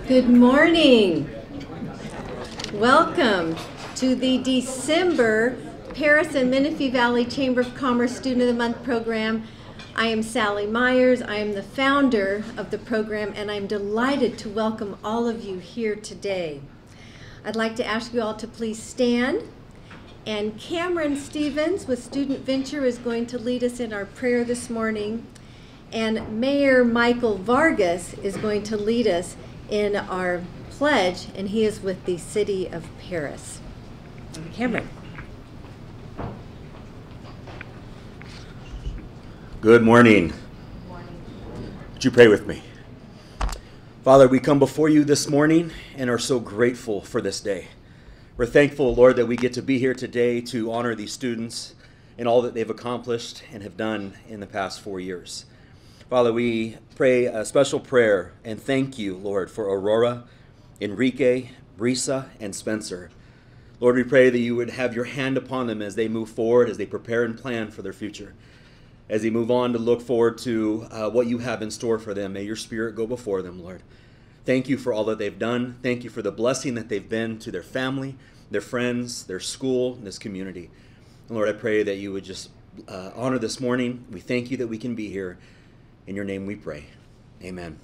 Good morning. Welcome to the December Perris and Menifee Valley Chamber of Commerce Student of the Month program. I am Sally Myers. I am the founder of the program, and I'm delighted to welcome all of you here today. I'd like to ask you all to please stand. And Cameron Stevens with Student Venture is going to lead us in our prayer this morning. And Mayor Michael Vargas is going to lead us in our pledge, and he is with the City of Perris. Cameron. Good morning. Good morning. Would you pray with me? Father, we come before you this morning and are so grateful for this day. We're thankful, Lord, that we get to be here today to honor these students and all that they've accomplished and have done in the past 4 years. Father, we pray a special prayer and thank you, Lord, for Aurora, Enrique, Brisa, and Spencer. Lord, we pray that you would have your hand upon them as they move forward, as they prepare and plan for their future. As they move on to look forward to what you have in store for them, may your Spirit go before them, Lord. Thank you for all that they've done. Thank you for the blessing that they've been to their family, their friends, their school, and this community. And Lord, I pray that you would just honor this morning. We thank you that we can be here. In your name we pray. Amen.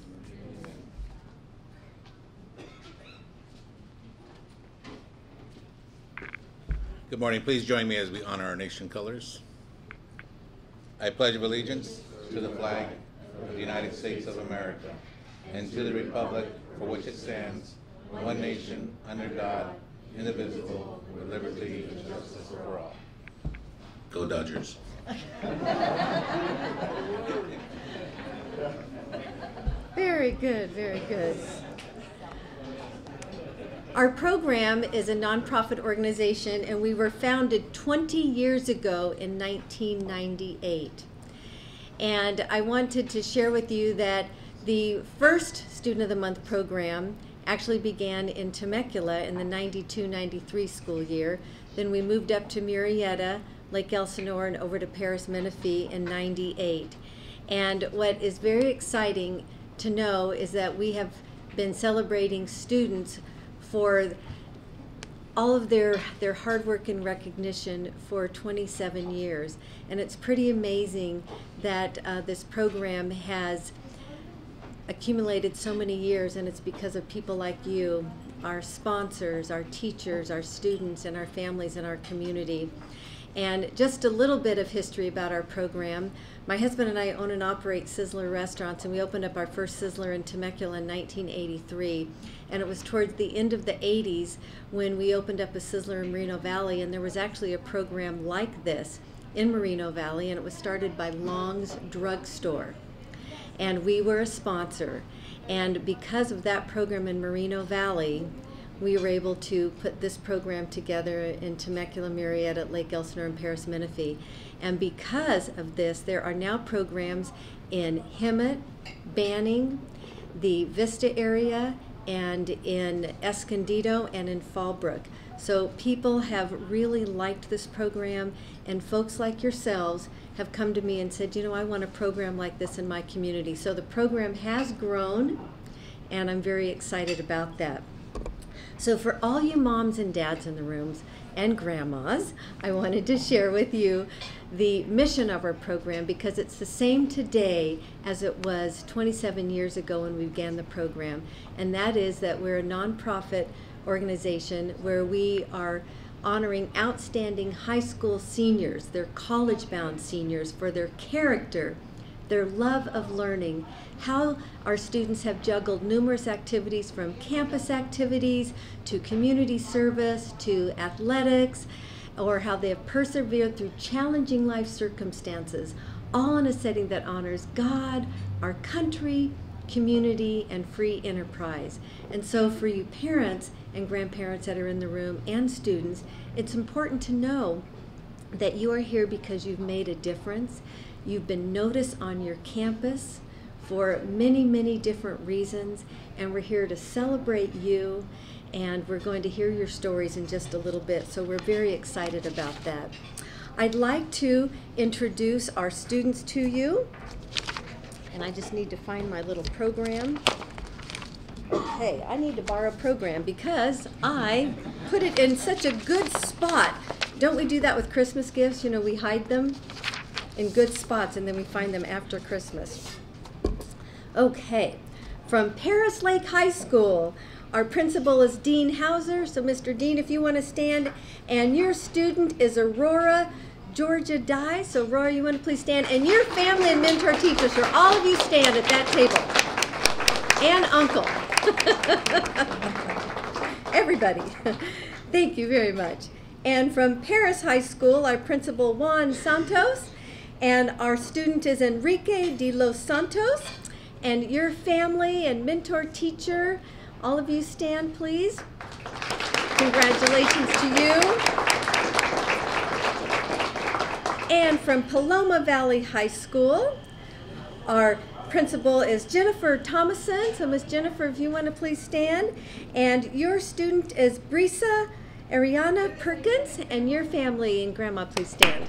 Good morning. Please join me as we honor our nation colors. I pledge allegiance to the flag of the United States of America and to the republic for which it stands, one nation, under God, indivisible, with liberty and justice for all. Go Dodgers. Very good, very good. Our program is a nonprofit organization, and we were founded 20 years ago in 1998. And I wanted to share with you that the first Student of the Month program actually began in Temecula in the 92-93 school year. Then we moved up to Murrieta, Lake Elsinore, and over to Perris Menifee in 98. And what is very exciting to know is that we have been celebrating students for all of their hard work and recognition for 27 years. And it's pretty amazing that this program has accumulated so many years, and it's because of people like you, our sponsors, our teachers, our students, and our families in our community. And just a little bit of history about our program. My husband and I own and operate Sizzler restaurants, and we opened up our first Sizzler in Temecula in 1983. And it was towards the end of the 80s when we opened up a Sizzler in Moreno Valley, and there was actually a program like this in Moreno Valley, and it was started by Long's Drug Store. And we were a sponsor. And because of that program in Moreno Valley, we were able to put this program together in Temecula, Murrieta, Lake Elsinore, and Perris Menifee. And because of this, there are now programs in Hemet, Banning, the Vista area, and in Escondido, and in Fallbrook. So people have really liked this program, and folks like yourselves have come to me and said, you know, I want a program like this in my community. So the program has grown, and I'm very excited about that. So for all you moms and dads in the rooms and grandmas, I wanted to share with you the mission of our program, because it's the same today as it was 27 years ago when we began the program. And that is that we're a nonprofit organization where we are honoring outstanding high school seniors, their college-bound seniors, for their character, their love of learning, how our students have juggled numerous activities, from campus activities to community service to athletics, or how they have persevered through challenging life circumstances, all in a setting that honors God, our country, community, and free enterprise. And so for you parents and grandparents that are in the room and students, it's important to know that you are here because you've made a difference. You've been noticed on your campus for many, many different reasons, and we're here to celebrate you, and we're going to hear your stories in just a little bit, so we're very excited about that. I'd like to introduce our students to you, and I just need to find my little program. Okay, I need to borrow a program because I put it in such a good spot. Don't we do that with Christmas gifts? You know, we hide them in good spots and then we find them after Christmas. Okay, from Perris Lake High School, our principal is Dean Hauser. So Mr. Dean, if you want to stand, and your student is Aurora Georgia Dye. So Aurora, you want to please stand, and your family and mentor teachers, so all of you stand at that table. And uncle. Everybody. Thank you very much. And from Perris High School, our principal Juan Santos, and our student is Enrique de los Santos, and your family and mentor teacher, all of you stand, please. Congratulations to you. And from Paloma Valley High School, our principal is Jennifer Thomason. So Miss Jennifer, if you want to please stand. And your student is Brisa Ariana Perkins, and your family and grandma, please stand.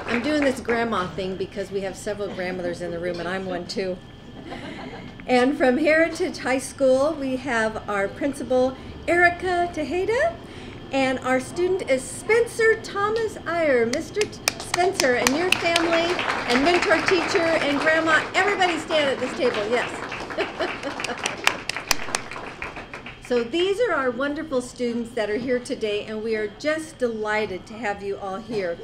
I'm doing this grandma thing because we have several grandmothers in the room, and I'm one too. And from Heritage High School, we have our principal, Erica Tejeda, and our student is Spencer Thomas Iyer. Mr. Spencer, and your family and mentor teacher and grandma, everybody stand at this table, yes. So these are our wonderful students that are here today, and we are just delighted to have you all here.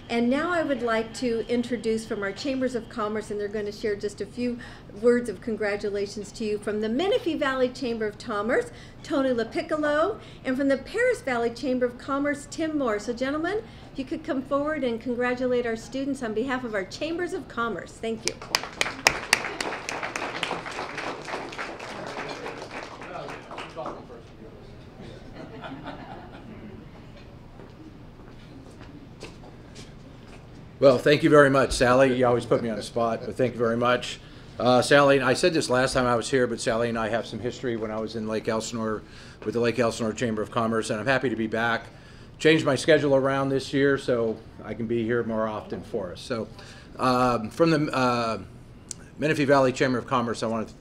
And now I would like to introduce from our Chambers of Commerce, and they're going to share just a few words of congratulations to you, from the Menifee Valley Chamber of Commerce, Tony LaPiccolo, and from the Perris Valley Chamber of Commerce, Tim Moore. So gentlemen, if you could come forward and congratulate our students on behalf of our Chambers of Commerce. Thank you. Well, thank you very much, Sally. You always put me on the spot, but thank you very much. Sally, and I said this last time I was here, but Sally and I have some history when I was in Lake Elsinore with the Lake Elsinore Chamber of Commerce, and I'm happy to be back. Changed my schedule around this year so I can be here more often for us. So from the Menifee Valley Chamber of Commerce, I want to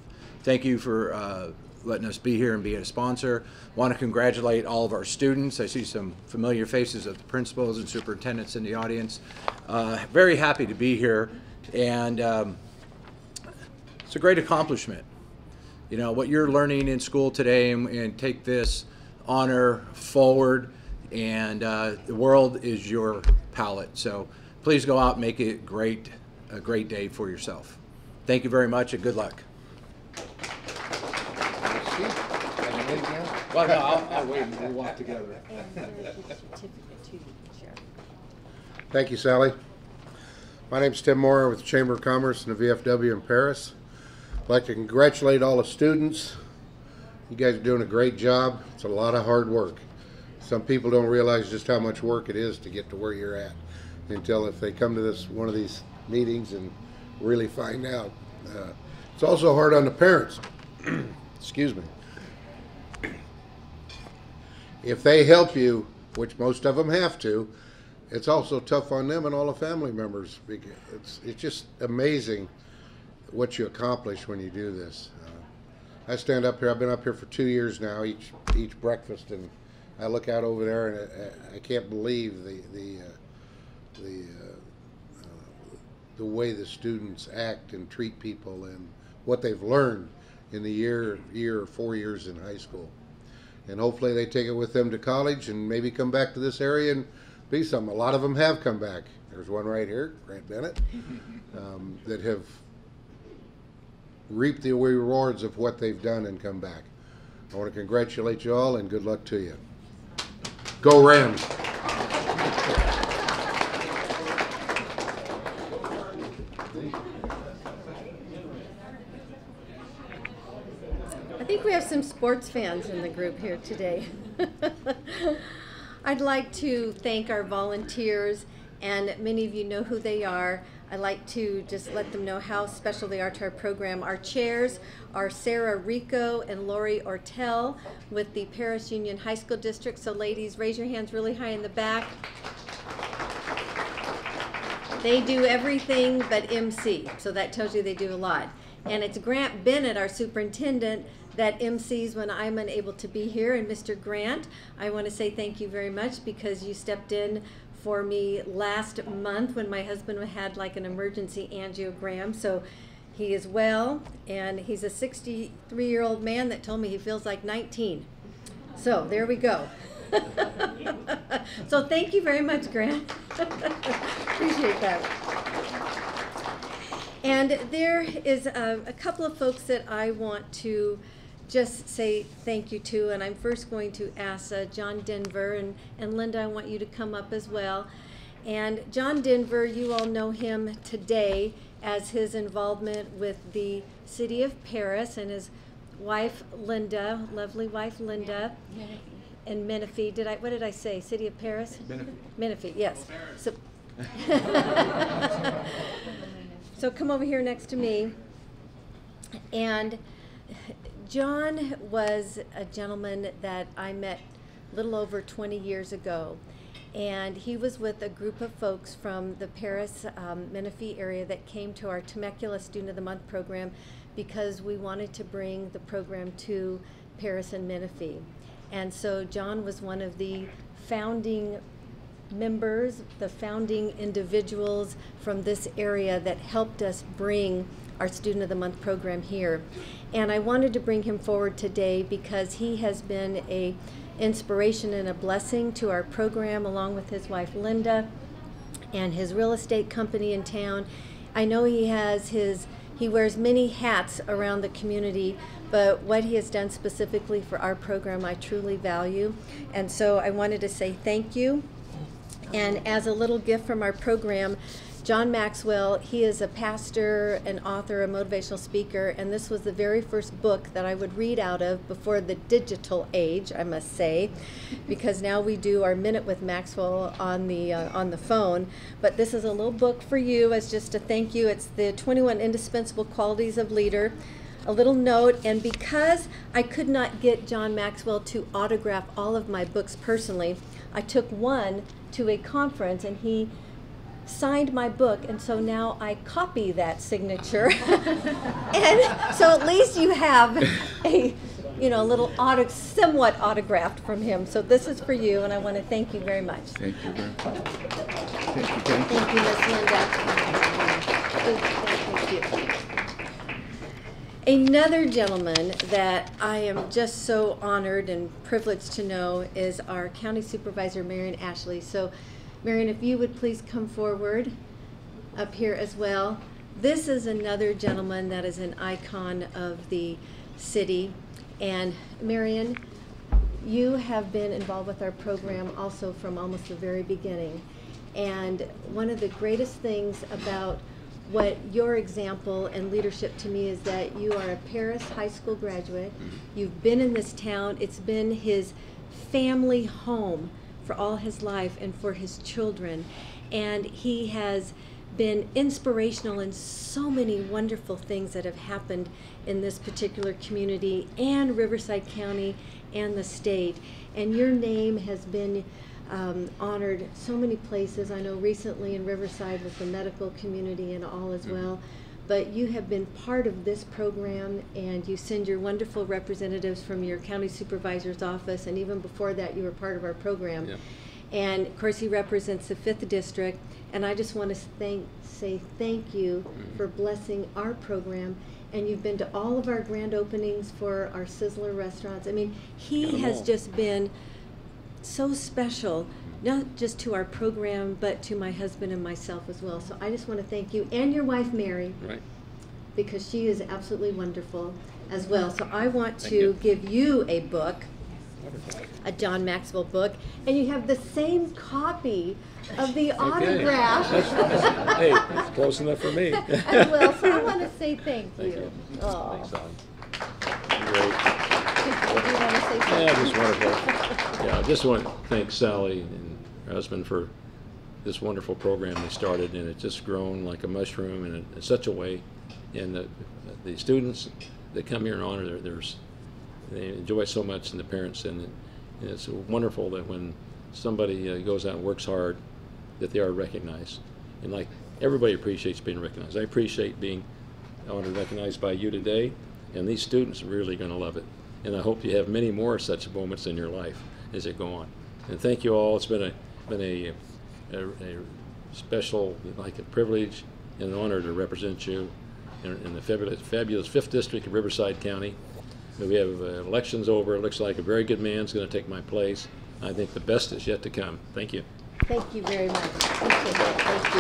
thank you for letting us be here and being a sponsor. I want to congratulate all of our students. I see some familiar faces of the principals and superintendents in the audience. Very happy to be here, and it's a great accomplishment. You know, what you're learning in school today, and take this honor forward, and the world is your palette. So please go out and make it a great day for yourself. Thank you very much, and good luck. Well, no, I'll wait and we'll walk together. Thank you, Sally. My name is Tim Moore with the Chamber of Commerce and the VFW in Perris. I'd like to congratulate all the students. You guys are doing a great job. It's a lot of hard work. Some people don't realize just how much work it is to get to where you're at until if they come to one of these meetings and really find out. It's also hard on the parents. Excuse me. If they help you, which most of them have to, it's also tough on them and all the family members. It's just amazing what you accomplish when you do this. I stand up here. I've been up here for 2 years now, each breakfast, and I look out over there, and I can't believe the way the students act and treat people and what they've learned in the year or 4 years in high school. And hopefully they take it with them to college and maybe come back to this area and be something. A lot of them have come back. There's one right here, Grant Bennett, that have reaped the rewards of what they've done and come back. I want to congratulate you all and good luck to you. Go Rams! I think we have some sports fans in the group here today. I'd like to thank our volunteers, and many of you know who they are. I'd like to just let them know how special they are to our program. Our chairs are Sarah Rico and Lori Ortel with the Perris Union High School District. So ladies, raise your hands really high in the back. They do everything but MC, so that tells you they do a lot. And it's Grant Bennett, our superintendent, that MCs when I'm unable to be here. And Mr. Grant, I want to say thank you very much because you stepped in for me last month when my husband had like an emergency angiogram. So he is well, and he's a 63-year-old man that told me he feels like 19. So there we go. So thank you very much, Grant. Appreciate that. And there is a couple of folks that I want to just say thank you to, and I'm first going to ask John Denver, and Linda, I want you to come up as well. And John Denver, you all know him today as his involvement with the city of Perris and his wife Linda, lovely wife Linda, and Menifee. What did I say? City of Perris? Menifee, yes. So, so come over here next to me. And John was a gentleman that I met a little over 20 years ago. And he was with a group of folks from the Perris, Menifee area that came to our Temecula Student of the Month program because we wanted to bring the program to Perris and Menifee. And so John was one of the founding members, the founding individuals from this area that helped us bring our Student of the Month program here. And I wanted to bring him forward today because he has been an inspiration and a blessing to our program, along with his wife Linda and his real estate company in town. I know he wears many hats around the community, but what he has done specifically for our program I truly value. And so I wanted to say thank you. And as a little gift from our program, John Maxwell, he is a pastor, an author, a motivational speaker, and this was the very first book that I would read out of before the digital age, I must say, because now we do our Minute with Maxwell on the phone. But this is a little book for you as just a thank you. It's the 21 Indispensable Qualities of Leader. A little note, and because I could not get John Maxwell to autograph all of my books personally, I took one to a conference and he signed my book, and so now I copy that signature. And so at least you have a little somewhat autographed from him. So this is for you, and I want to thank you very much. Thank you very much. Thank you, Thank you, Miss Linda. Thank you. Another gentleman that I am just so honored and privileged to know is our County Supervisor, Marion Ashley. So, Marion, if you would please come forward up here as well. This is another gentleman that is an icon of the city. And Marion, you have been involved with our program also from almost the very beginning. And one of the greatest things about what your example and leadership to me is that you are a Perris High School graduate. You've been in this town. It's been his family home for all his life and for his children. And he has been inspirational in so many wonderful things that have happened in this particular community and Riverside County and the state. And your name has been honored so many places. I know recently in Riverside with the medical community and all as well. But you have been part of this program, and you send your wonderful representatives from your county supervisor's office, and even before that you were part of our program. Yeah. And of course he represents the 5th District, and I just want to say thank you for blessing our program. And you've been to all of our grand openings for our Sizzler restaurants. I mean, he has just been so special, not just to our program, but to my husband and myself as well. So I just want to thank you and your wife, Mary, because she is absolutely wonderful as well. So I want to give you a book, a John Maxwell book, and you have the same copy of the autograph. Hey, it's close enough for me. As well. So I want to say thank you. Oh. Thanks, Alan. Do you want to say something? Yeah, just wonderful. Yeah, I just want to thank Sally and her husband for this wonderful program they started, and it's just grown like a mushroom in such a way. And the students that come here and honor, they enjoy so much, and the parents, and it's wonderful that when somebody goes out and works hard, that they are recognized. And like everybody appreciates being recognized. I appreciate being honored and recognized by you today, and these students are really going to love it. And I hope you have many more such moments in your life as they go on. And thank you all. It's been a special, like a privilege and an honor to represent you in the fabulous 5th District of Riverside County. We have elections over. It looks like a very good man's going to take my place. I think the best is yet to come. Thank you. Thank you very much. Thank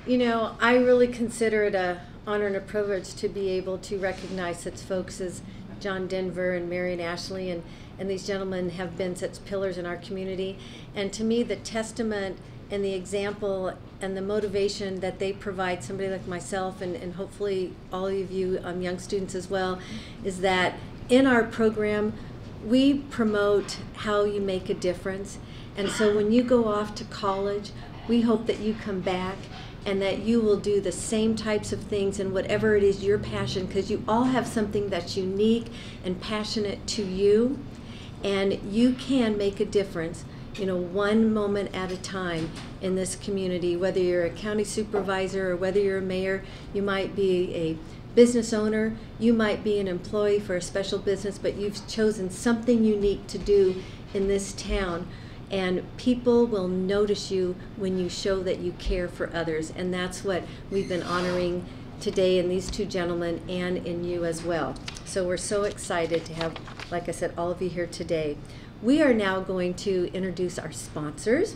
you. You know, I really consider it an honor and a privilege to be able to recognize such folks as John Denver and Marion Ashley, and these gentlemen have been such pillars in our community. And to me, the testament and the example and the motivation that they provide somebody like myself, and hopefully all of you young students as well, is that in our program we promote how you make a difference. And so when you go off to college, we hope that you come back and that you will do the same types of things in whatever it is your passion, because you all have something that's unique and passionate to you, and you can make a difference, you know, one moment at a time in this community. Whether you're a county supervisor or whether you're a mayor, you might be a business owner, you might be an employee for a special business, but you've chosen something unique to do in this town. And people will notice you when you show that you care for others. And that's what we've been honoring today in these two gentlemen and in you as well. So we're so excited to have, like I said, all of you here today. We are now going to introduce our sponsors.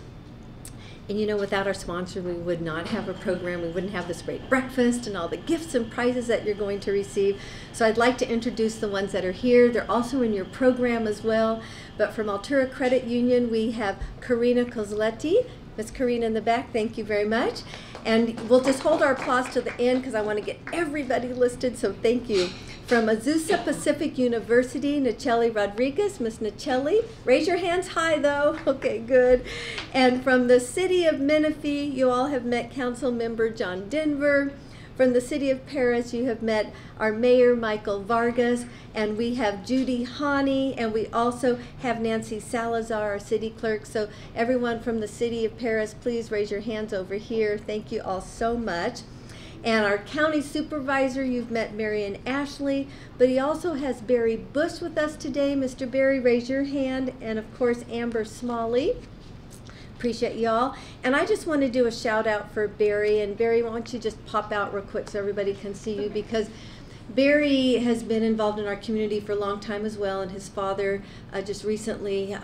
And you know, without our sponsor, we would not have a program. We wouldn't have this great breakfast and all the gifts and prizes that you're going to receive. So I'd like to introduce the ones that are here. They're also in your program as well. But from Altura Credit Union, we have Karina Kozletti. Miss Karina in the back, thank you very much. And we'll just hold our applause to the end because I want to get everybody listed, so thank you. From Azusa Pacific University, Nacheli Rodriguez. Miss Nacheli, raise your hands high though. Okay, good. And from the city of Menifee, you all have met Council Member John Denver. From the city of Perris, you have met our mayor, Michael Vargas, and we have Judy Hani, and we also have Nancy Salazar, our city clerk. So everyone from the city of Perris, please raise your hands over here. Thank you all so much. And our county supervisor, you've met Marion Ashley, but he also has Barry Bush with us today. Mr. Barry, raise your hand. And of course, Amber Smalley. Appreciate y'all. And I just want to do a shout out for Barry. And Barry, why don't you just pop out real quick so everybody can see you, because Barry has been involved in our community for a long time as well, and his father just recently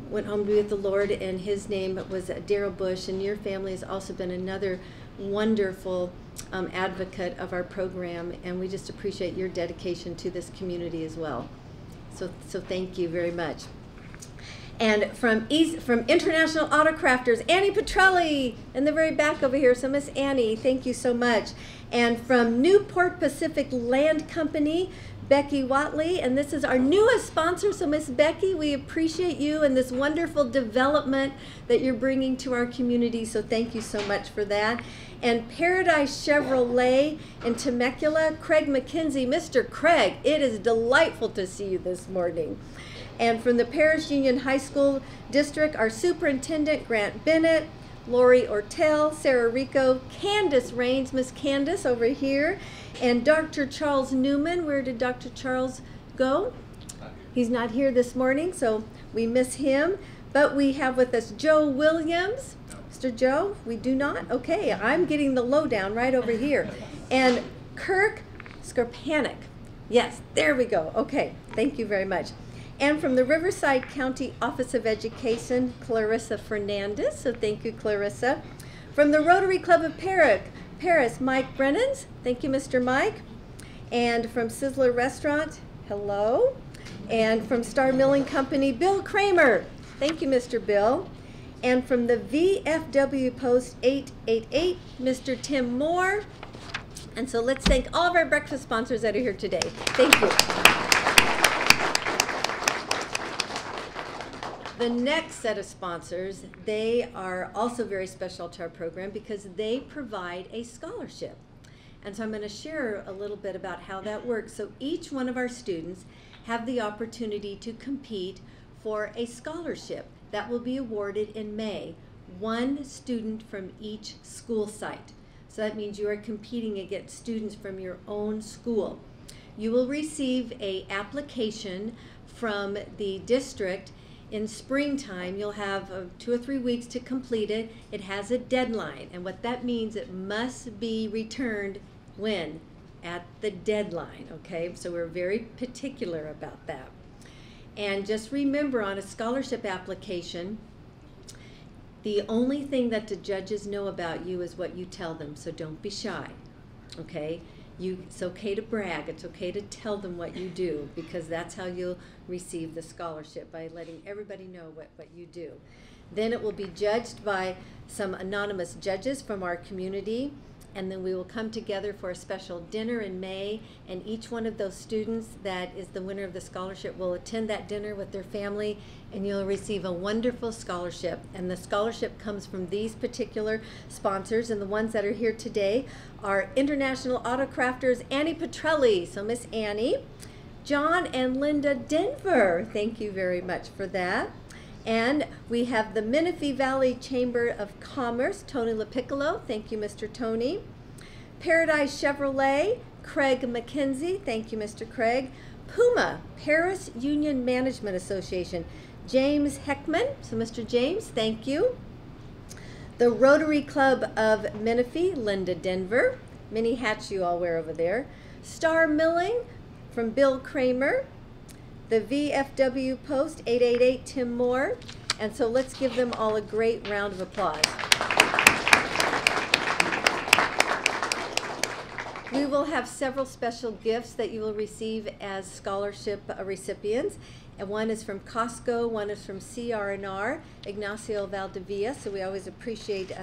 went home to be with the Lord, and his name was Darrell Bush, and your family has also been another wonderful advocate of our program, and we just appreciate your dedication to this community as well. So thank you very much. And from International Auto Crafters, Annie Petrelli in the very back over here. So Miss Annie, thank you so much. And from Newport Pacific Land Company, Becky Watley, and this is our newest sponsor. So Miss Becky, we appreciate you and this wonderful development that you're bringing to our community. So thank you so much for that. And Paradise Chevrolet in Temecula, Craig McKenzie. Mr. Craig, it is delightful to see you this morning. And from the Perris Union High School District, our superintendent, Grant Bennett, Lori Ortel, Sarah Rico, Candace Raines, Miss Candace over here, and Dr. Charles Newman. Where did Dr. Charles go? He's not here this morning, so we miss him. But we have with us Joe Williams. Mr. Joe, we do not? Okay, I'm getting the lowdown right over here. And Kirk Skarpanik. Yes, there we go. Okay, thank you very much. And from the Riverside County Office of Education, Clarissa Fernandez. So thank you, Clarissa. From the Rotary Club of Perris, Mike Brennans. Thank you, Mr. Mike. And from Sizzler Restaurant, hello. And from Star Milling Company, Bill Kramer. Thank you, Mr. Bill. And from the VFW Post 888, Mr. Tim Moore. And so let's thank all of our breakfast sponsors that are here today. Thank you. The next set of sponsors, they are also very special to our program because they provide a scholarship. And so I'm going to share a little bit about how that works. So each one of our students have the opportunity to compete for a scholarship. That will be awarded in May. One student from each school site. So that means you are competing against students from your own school. You will receive an application from the district in springtime. You'll have 2 or 3 weeks to complete it. It has a deadline, and what that means, it must be returned when? At the deadline, okay? So we're very particular about that. And just remember, on a scholarship application, the only thing that the judges know about you is what you tell them, so don't be shy, okay? It's okay to brag. It's okay to tell them what you do, because that's how you'll receive the scholarship, by letting everybody know what you do. Then it will be judged by some anonymous judges from our community, and then we will come together for a special dinner in May, and each one of those students that is the winner of the scholarship will attend that dinner with their family, and you'll receive a wonderful scholarship. And the scholarship comes from these particular sponsors, and the ones that are here today are International Auto Crafters Annie Petrelli, so Miss Annie, John and Linda Denver, thank you very much for that. And we have the Menifee Valley Chamber of Commerce, Tony LaPiccolo, thank you, Mr. Tony. Paradise Chevrolet, Craig McKenzie, thank you, Mr. Craig. Puma, Perris Union Management Association, James Heckman, so Mr. James, thank you. The Rotary Club of Menifee, Linda Denver, many hats you all wear over there. Star Milling from Bill Kramer. The VFW Post, 888, Tim Moore. And so let's give them all a great round of applause. We will have several special gifts that you will receive as scholarship recipients. And one is from Costco, one is from CR&R, Ignacio Valdivia. So we always appreciate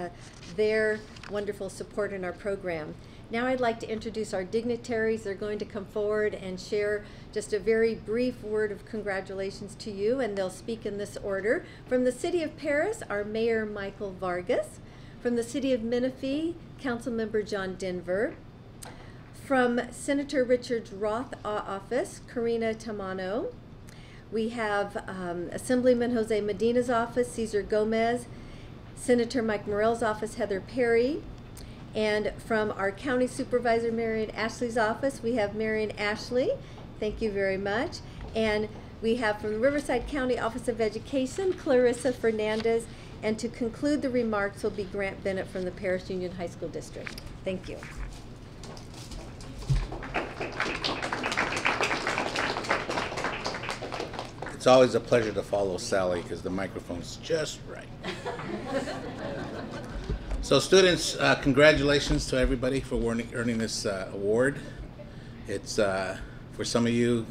their wonderful support in our program. Now I'd like to introduce our dignitaries. They're going to come forward and share just a very brief word of congratulations to you, and they'll speak in this order. From the City of Perris, our Mayor Michael Vargas. From the City of Menifee, Councilmember John Denver. From Senator Richard's Roth office, Karina Tamano. We have Assemblyman Jose Medina's office, Cesar Gomez. Senator Mike Morell's office, Heather Perry. And from our County Supervisor Marion Ashley's office, we have Marion Ashley. Thank you very much. And we have from the Riverside County Office of Education, Clarissa Fernandez. And to conclude the remarks will be Grant Bennett from the Perris Union High School District. Thank you. It's always a pleasure to follow Sally because the microphone's just right. So students, congratulations to everybody for earning this award. It's, for some of you,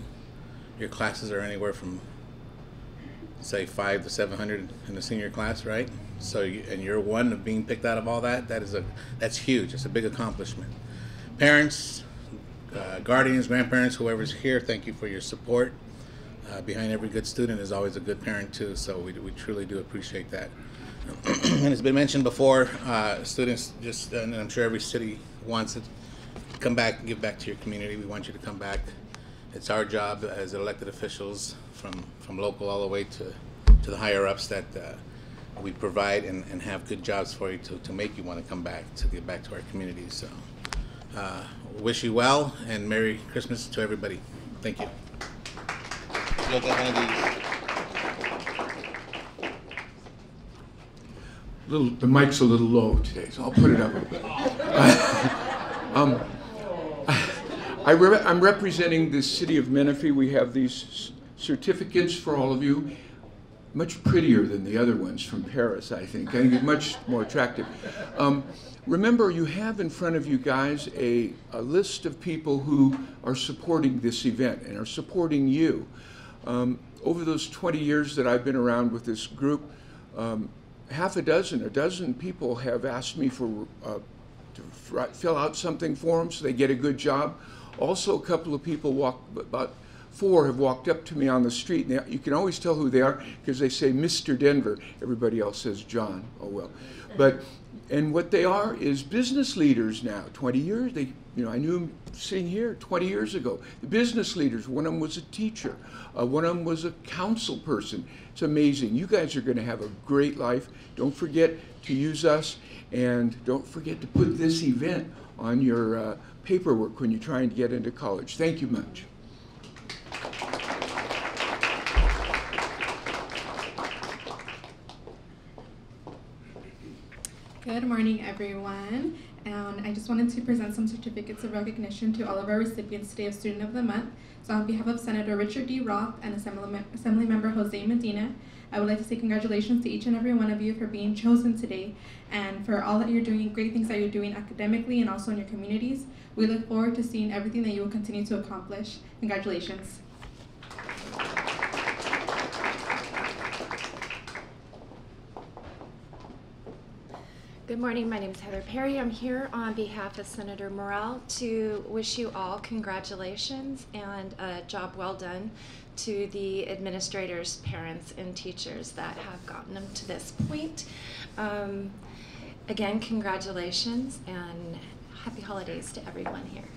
your classes are anywhere from, say, 500 to 700 in the senior class, right? So, and you're one of being picked out of all that. That's huge. It's a big accomplishment. Parents, guardians, grandparents, whoever's here, thank you for your support. Behind every good student is always a good parent too, so we truly do appreciate that. And it's been mentioned before, students just, and I'm sure every city wants it, come back and give back to your community. We want you to come back. It's our job as elected officials, from local all the way to the higher ups, that we provide and have good jobs for you to make you want to come back, to get back to our community. So wish you well, and Merry Christmas to everybody. Thank you. You'll get one of these. The mic's a little low today, so I'll put it up. I'm representing the city of Menifee. We have these certificates for all of you. Much prettier than the other ones from Perris, I think. I think it's much more attractive. Remember, you have in front of you guys a list of people who are supporting this event and are supporting you. Over those 20 years that I've been around with this group, half a dozen people have asked me to fill out something for them so they get a good job. Also, a couple of people, about 4 have walked up to me on the street, and you can always tell who they are because they say Mr. Denver. Everybody else says John. Oh well. And what they are is business leaders now. 20 years, I knew them sitting here 20 years ago. The business leaders, one of them was a teacher. One of them was a council person. It's amazing. You guys are going to have a great life. Don't forget to use us, and don't forget to put this event on your paperwork when you're trying to get into college. Thank you much. Good morning, everyone. I just wanted to present some certificates of recognition to all of our recipients today of Student of the Month. So on behalf of Senator Richard D. Roth and Assembly Member Jose Medina, I would like to say congratulations to each and every one of you for being chosen today and for all that you're doing, great things that you're doing academically and also in your communities. We look forward to seeing everything that you will continue to accomplish. Congratulations. Good morning, my name is Heather Perry. I'm here on behalf of Senator Morrell to wish you all congratulations and a job well done to the administrators, parents, and teachers that have gotten them to this point. Again, congratulations and happy holidays to everyone here.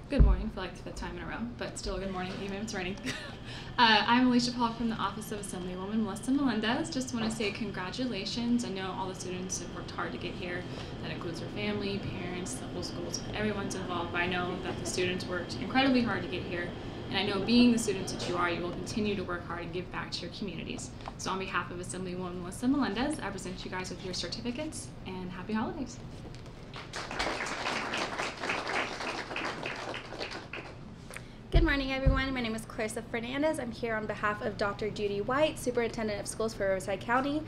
Good morning, for like the 5th time in a row, but still good morning even if it's raining. I'm Alicia Paul from the Office of Assemblywoman Melissa Melendez. Just want to say congratulations. I know all the students have worked hard to get here. That includes their family, parents, the whole schools, everyone's involved. But I know that the students worked incredibly hard to get here. And I know being the students that you are, you will continue to work hard and give back to your communities. So on behalf of Assemblywoman Melissa Melendez, I present you guys with your certificates and happy holidays. Good morning, everyone. My name is Clarissa Fernandez. I'm here on behalf of Dr. Judy White, Superintendent of Schools for Riverside County.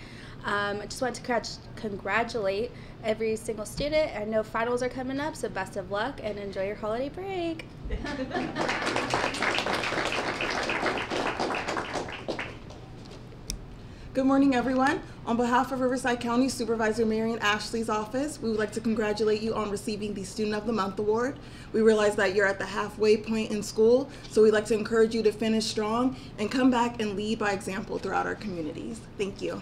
I just want to congratulate every single student. I know finals are coming up, so best of luck and enjoy your holiday break. Good morning, everyone. On behalf of Riverside County Supervisor Marion Ashley's office, we would like to congratulate you on receiving the Student of the Month Award. We realize that you're at the halfway point in school, so we'd like to encourage you to finish strong and come back and lead by example throughout our communities. Thank you.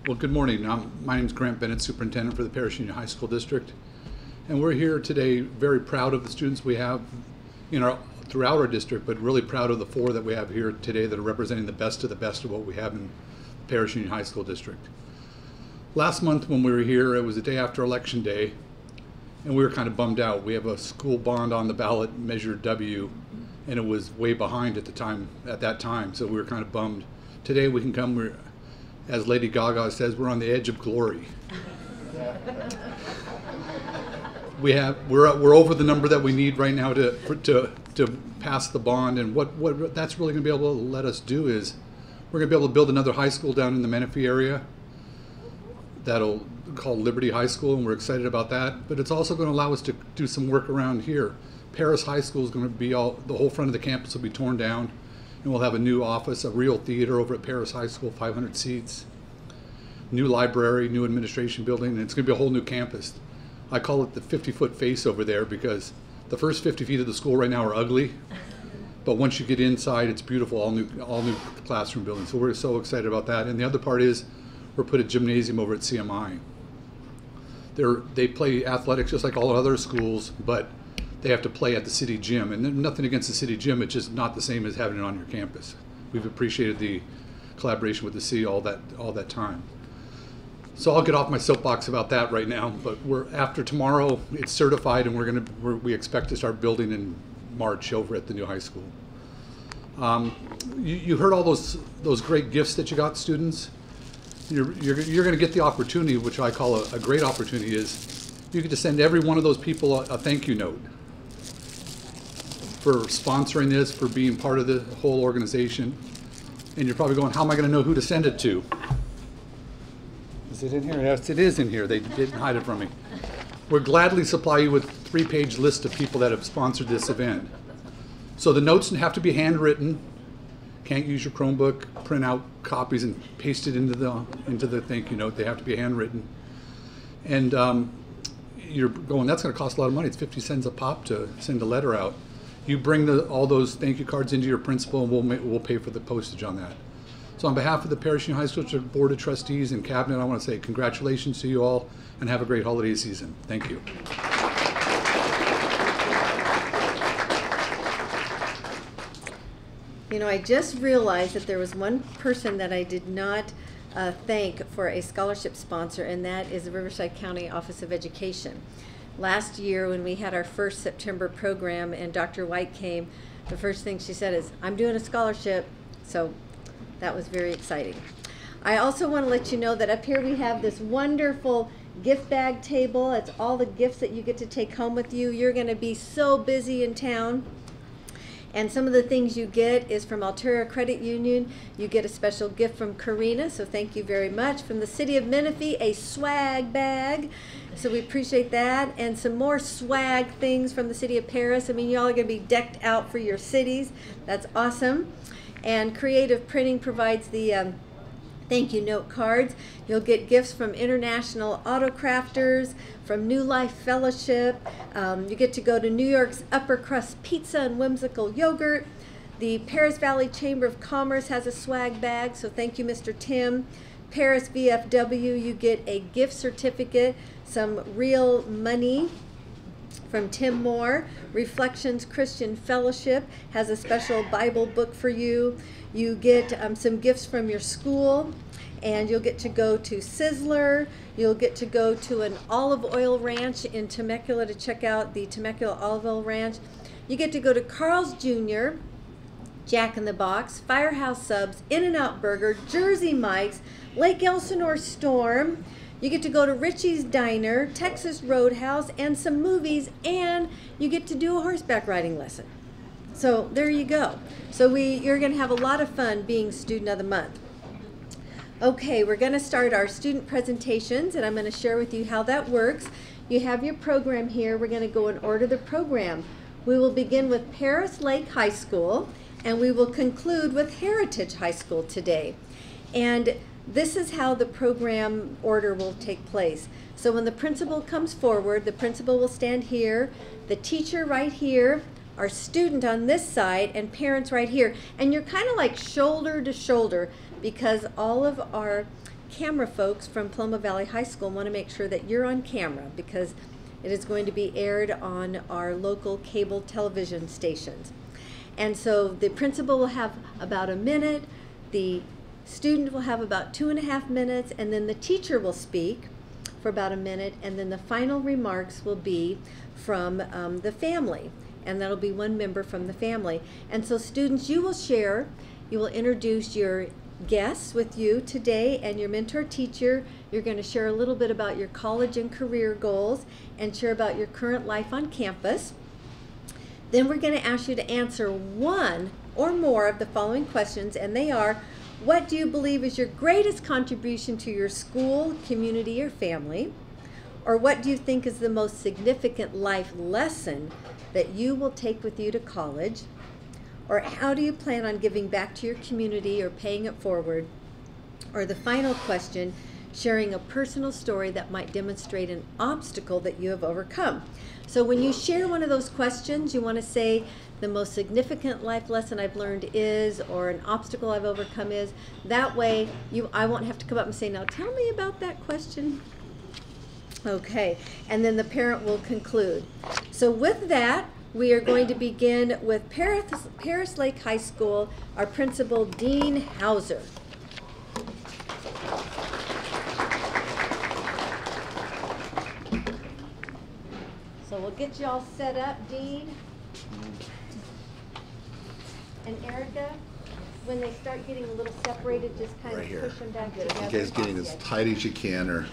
Well, good morning. My name is Grant Bennett, Superintendent for the Perris Union High School District. And we're here today very proud of the students we have throughout our district, but really proud of the 4 that we have here today that are representing the best of what we have in Perris Union High School District. Last month when we were here, it was the day after Election Day, and we were kind of bummed out. We have a school bond on the ballot, Measure W, and it was way behind at that time, so we were kind of bummed. Today we can come, as Lady Gaga says, we're on the edge of glory. We're over the number that we need right now to pass the bond, and what that's really going to be able to let us do is we're going to be able to build another high school down in the Menifee area that'll called Liberty High School, and we're excited about that. But it's also going to allow us to do some work around here. Perris High School is going to be the whole front of the campus will be torn down, and we'll have a new office, a real theater over at Perris High School, 500 seats, new library, new administration building, and it's going to be a whole new campus. I call it the 50-foot face over there because the first 50 feet of the school right now are ugly, but once you get inside, it's beautiful, all new classroom buildings. So we're so excited about that. And the other part is we're put a gymnasium over at CMI. They play athletics just like all other schools, but they have to play at the city gym. And nothing against the city gym, it's just not the same as having it on your campus. We've appreciated the collaboration with the city all that time. So I'll get off my soapbox about that right now, but after tomorrow, it's certified, and we expect to start building in March over at the new high school. You heard all those great gifts that you got, students. You're going to get the opportunity, which I call a great opportunity, is you get to send every one of those people a thank you note for sponsoring this, for being part of the whole organization. And you're probably going, how am I going to know who to send it to? Is it in here? Yes, it is in here. They didn't hide it from me. We'll gladly supply you with a 3-page list of people that have sponsored this event. So the notes have to be handwritten, can't use your Chromebook, print out copies and paste it into the thank you note. They have to be handwritten. And you're going, that's going to cost a lot of money. It's 50 cents a pop to send a letter out. You bring all those thank you cards into your principal, and we'll pay for the postage on that. So on behalf of the Perris High School Board of Trustees and Cabinet, I want to say congratulations to you all, and have a great holiday season. Thank you. You know, I just realized that there was one person that I did not thank for a scholarship sponsor, and that is the Riverside County Office of Education. Last year when we had our first September program and Dr. White came, the first thing she said is, "I'm doing a scholarship," so that was very exciting. I also want to let you know that up here we have this wonderful gift bag table. It's all the gifts that you get to take home with you. You're going to be so busy in town. And some of the things you get is from Altura Credit Union. You get a special gift from Karina, so thank you very much. From the City of Menifee, a swag bag. So we appreciate that. And some more swag things from the City of Perris. I mean, y'all are going to be decked out for your cities. That's awesome. And Creative Printing provides the thank you note cards. You'll get gifts from International Auto Crafters, from New Life Fellowship. You get to go to New York's Upper Crust Pizza and Whimsical Yogurt. The Perris Valley Chamber of Commerce has a swag bag, so thank you, Mr. Tim. Perris VFW, you get a gift certificate, some real money from Tim Moore. Reflections Christian Fellowship has a special Bible book for you. You get some gifts from your school, and you'll get to go to Sizzler. You'll get to go to an olive oil ranch in Temecula to check out the Temecula Olive Oil Ranch. You get to go to Carl's Jr., Jack in the Box, Firehouse Subs, In-N-Out Burger, Jersey Mike's, Lake Elsinore Storm. You get to go to Richie's Diner, Texas Roadhouse, and some movies, and you get to do a horseback riding lesson. So there you go. So you're going to have a lot of fun being Student of the Month. Okay, we're going to start our student presentations, and I'm going to share with you how that works. You have your program here. We're going to go and order the program. We will begin with Perris Lake High School, and we will conclude with Heritage High School today. And this is how the program order will take place. So when the principal comes forward, the principal will stand here, the teacher right here, our student on this side, and parents right here. And you're kind of like shoulder to shoulder, because all of our camera folks from Paloma Valley High School want to make sure that you're on camera, because it is going to be aired on our local cable television stations. And so the principal will have about a minute, the student will have about 2.5 minutes, and then the teacher will speak for about a minute, and then the final remarks will be from the family, and that'll be one member from the family. And so students, you will share, you will introduce your guests with you today and your mentor teacher. You're going to share a little bit about your college and career goals and share about your current life on campus. Then we're going to ask you to answer one or more of the following questions, and they are: what do you believe is your greatest contribution to your school, community, or family? Or what do you think is the most significant life lesson that you will take with you to college? Or how do you plan on giving back to your community or paying it forward? Or the final question, sharing a personal story that might demonstrate an obstacle that you have overcome. So when you share one of those questions, you want to say the most significant life lesson I've learned is, or an obstacle I've overcome is. That way I won't have to come up and say, now tell me about that question. Okay, and then the parent will conclude. So with that, we are going to begin with Perris Lake High School, our principal, Dean Hauser. So we'll get you all set up, Dean. And Erica, when they start getting a little separated, just kind of push them back together. You guys getting as tight as you can, or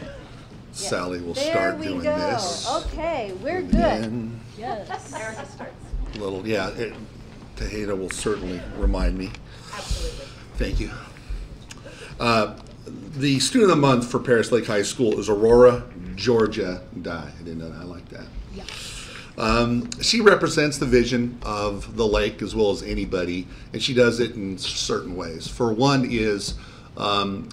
Sally will there start we doing go. this. Okay, we're good. In. Yes. Erica starts. Little, yeah, Tejeda will certainly remind me. Absolutely. Thank you. The student of the month for Perris Lake High School is Aurora Georgia Dye. I didn't know that. I like that. She represents the vision of the lake as well as anybody, and she does it in certain ways. For one is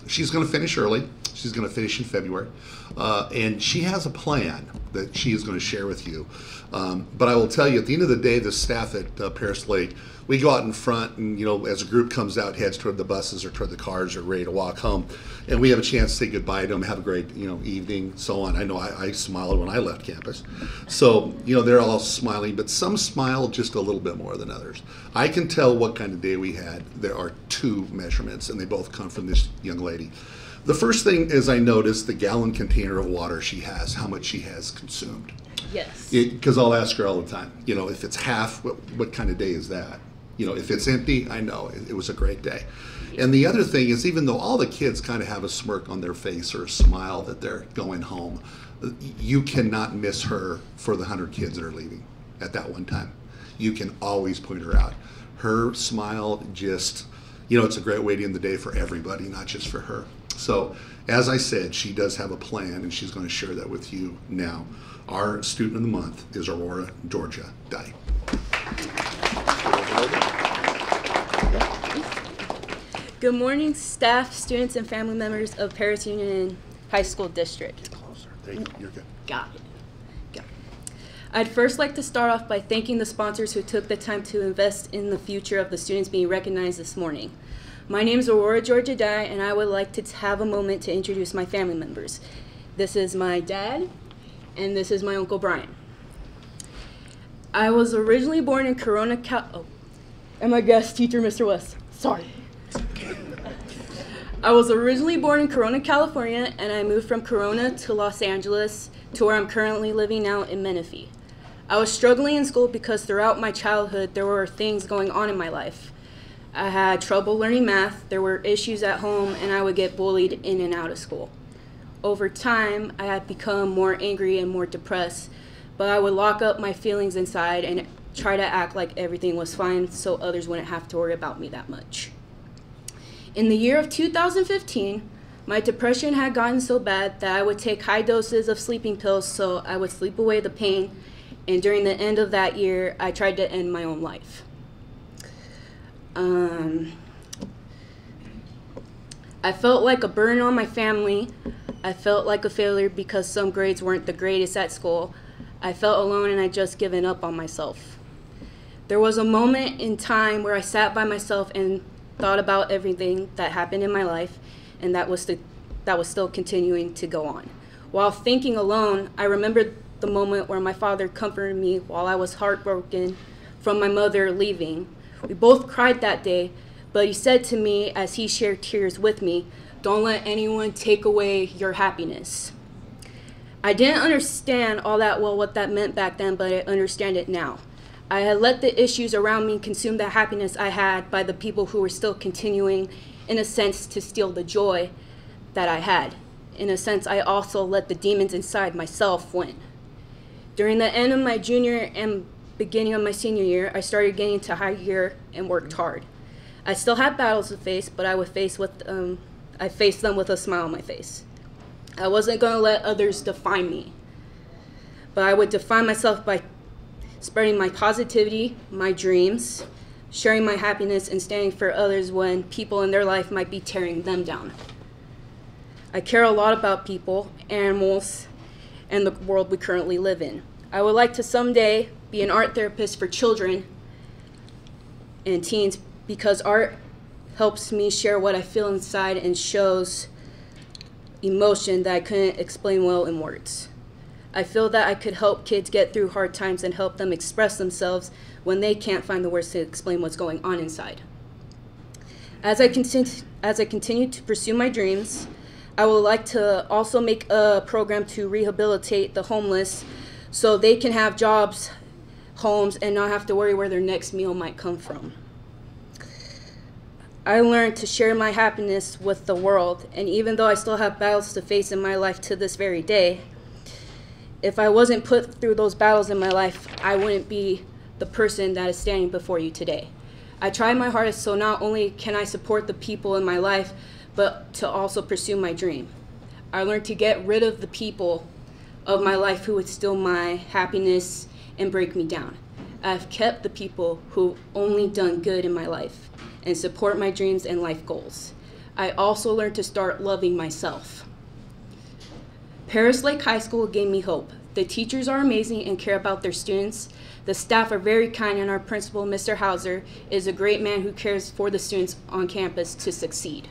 she's going to finish early. She's going to finish in February, and she has a plan that she is going to share with you. But I will tell you, at the end of the day, the staff at Perris Lake, we go out in front, and as a group comes out, heads toward the buses or toward the cars or ready to walk home, and we have a chance to say goodbye to them, have a great evening, so on. I know I smiled when I left campus, so they're all smiling, but some smile just a little bit more than others. I can tell what kind of day we had. There are two measurements, and they both come from this young lady. The first thing is I noticed the gallon container of water she has, how much she has consumed. Yes. Because I'll ask her all the time, if it's half, what kind of day is that? If it's empty, I know it was a great day. And the other thing is, even though all the kids kind of have a smirk on their face or a smile that they're going home, you cannot miss her for the 100 kids that are leaving at that one time. You can always point her out. Her smile just, it's a great way to end the day for everybody, not just for her. So, as I said, she does have a plan, and she's going to share that with you now. Our student of the month is Aurora Georgia Dye. Good morning, staff, students, and family members of Perris Union High School District. Get closer. There you go. You're good. Got it. I'd first like to start off by thanking the sponsors who took the time to invest in the future of the students being recognized this morning. My name is Aurora Georgia Dye, and I would like to have a moment to introduce my family members. This is my dad, and this is my Uncle Brian. I was originally born in Corona, and my guest teacher, Mr. West. Sorry. I was originally born in Corona, California, and I moved from Corona to Los Angeles to where I'm currently living now in Menifee. I was struggling in school because throughout my childhood there were things going on in my life. I had trouble learning math, there were issues at home, and I would get bullied in and out of school. Over time, I had become more angry and more depressed, but I would lock up my feelings inside and try to act like everything was fine so others wouldn't have to worry about me that much. In the year of 2015, my depression had gotten so bad that I would take high doses of sleeping pills so I would sleep away the pain, and during the end of that year, I tried to end my own life. I felt like a burden on my family. I felt like a failure because some grades weren't the greatest at school. I felt alone and I'd just given up on myself. There was a moment in time where I sat by myself and thought about everything that happened in my life, and that was still continuing to go on. While thinking alone, I remembered the moment where my father comforted me while I was heartbroken from my mother leaving. We both cried that day, but he said to me as he shared tears with me, "Don't let anyone take away your happiness." I didn't understand all that well what that meant back then, but I understand it now. I had let the issues around me consume the happiness I had by the people who were still continuing, in a sense, to steal the joy that I had. In a sense, I also let the demons inside myself win. During the end of my junior and beginning of my senior year, I started getting into high gear and worked hard. I still had battles to face, but I faced them with a smile on my face. I wasn't going to let others define me, but I would define myself by spreading my positivity, my dreams, sharing my happiness, and standing for others when people in their life might be tearing them down. I care a lot about people, animals, and the world we currently live in. I would like to someday be an art therapist for children and teens because art helps me share what I feel inside and shows emotion that I couldn't explain well in words. I feel that I could help kids get through hard times and help them express themselves when they can't find the words to explain what's going on inside. As I continue to pursue my dreams, I would like to also make a program to rehabilitate the homeless so they can have jobs, homes, and not have to worry where their next meal might come from. I learned to share my happiness with the world, and even though I still have battles to face in my life to this very day, if I wasn't put through those battles in my life, I wouldn't be the person that is standing before you today. I try my hardest so not only can I support the people in my life, but to also pursue my dream. I learned to get rid of the people of my life who would steal my happiness and break me down. I've kept the people who've only done good in my life and support my dreams and life goals. I also learned to start loving myself. Perris Lake High School gave me hope. The teachers are amazing and care about their students. The staff are very kind, and our principal, Mr. Hauser, is a great man who cares for the students on campus to succeed.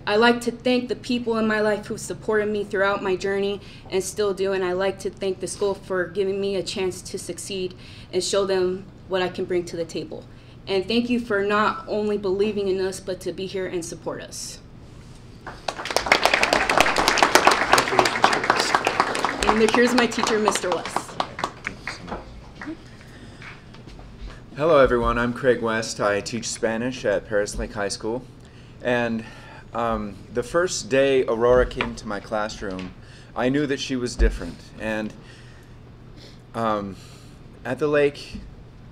I like to thank the people in my life who supported me throughout my journey and still do, and I like to thank the school for giving me a chance to succeed and show them what I can bring to the table. And thank you for not only believing in us, but to be here and support us. And here's my teacher, Mr. West. Hello everyone, I'm Craig West. I teach Spanish at Perris Lake High School. And the first day Aurora came to my classroom, I knew that she was different. And at the lake,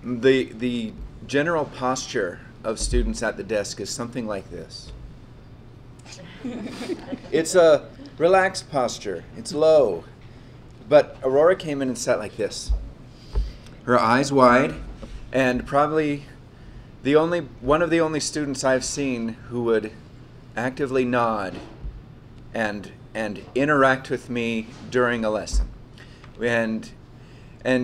the general posture of students at the desk is something like this. It's a relaxed posture, it's low. But Aurora came in and sat like this. Her eyes wide, and probably one of the only students I've seen who would actively nod and interact with me during a lesson. And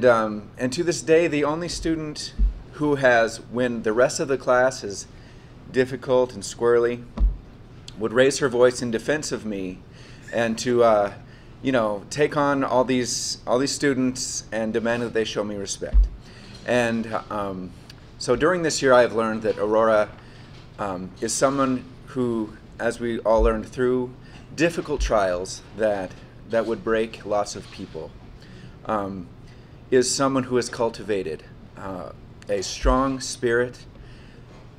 to this day, the only student who has, when the rest of the class is difficult and squirrely, would raise her voice in defense of me and to take on all these students and demand that they show me respect. And so during this year, I've learned that Aurora is someone who, as we all learned through difficult trials that would break lots of people, is someone who has cultivated a strong spirit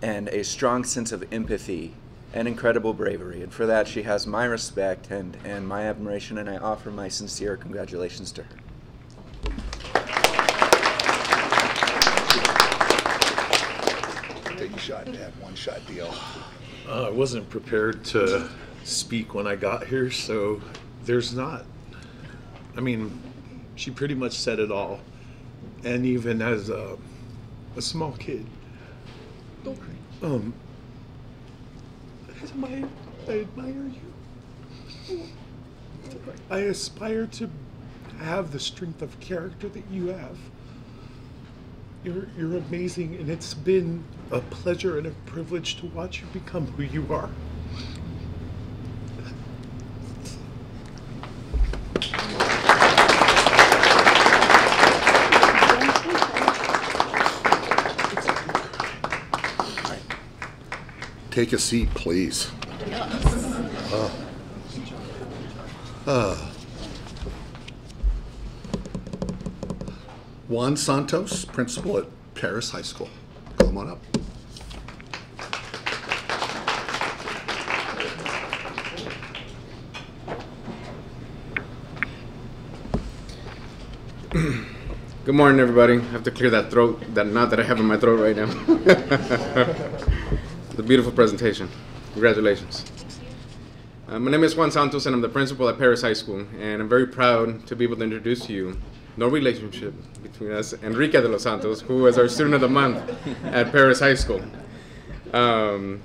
and a strong sense of empathy and incredible bravery. And for that, she has my respect and my admiration, and I offer my sincere congratulations to her. Take a shot, Dad. One-shot deal. I wasn't prepared to speak when I got here, so there's not. I mean, she pretty much said it all. And even as a small kid, I admire you. I aspire to have the strength of character that you have. You're amazing, and it's been a pleasure and a privilege to watch you become who you are. Take a seat, please. Juan Santos, principal at Perris High School. Come on up. Good morning, everybody. I have to clear that throat, that knot that I have in my throat right now. It's a beautiful presentation. Congratulations. My name is Juan Santos, and I'm the principal at Perris High School, and I'm very proud to be able to introduce to you no relationship between us, Enrique de los Santos, who is our student of the month at Perris High School. I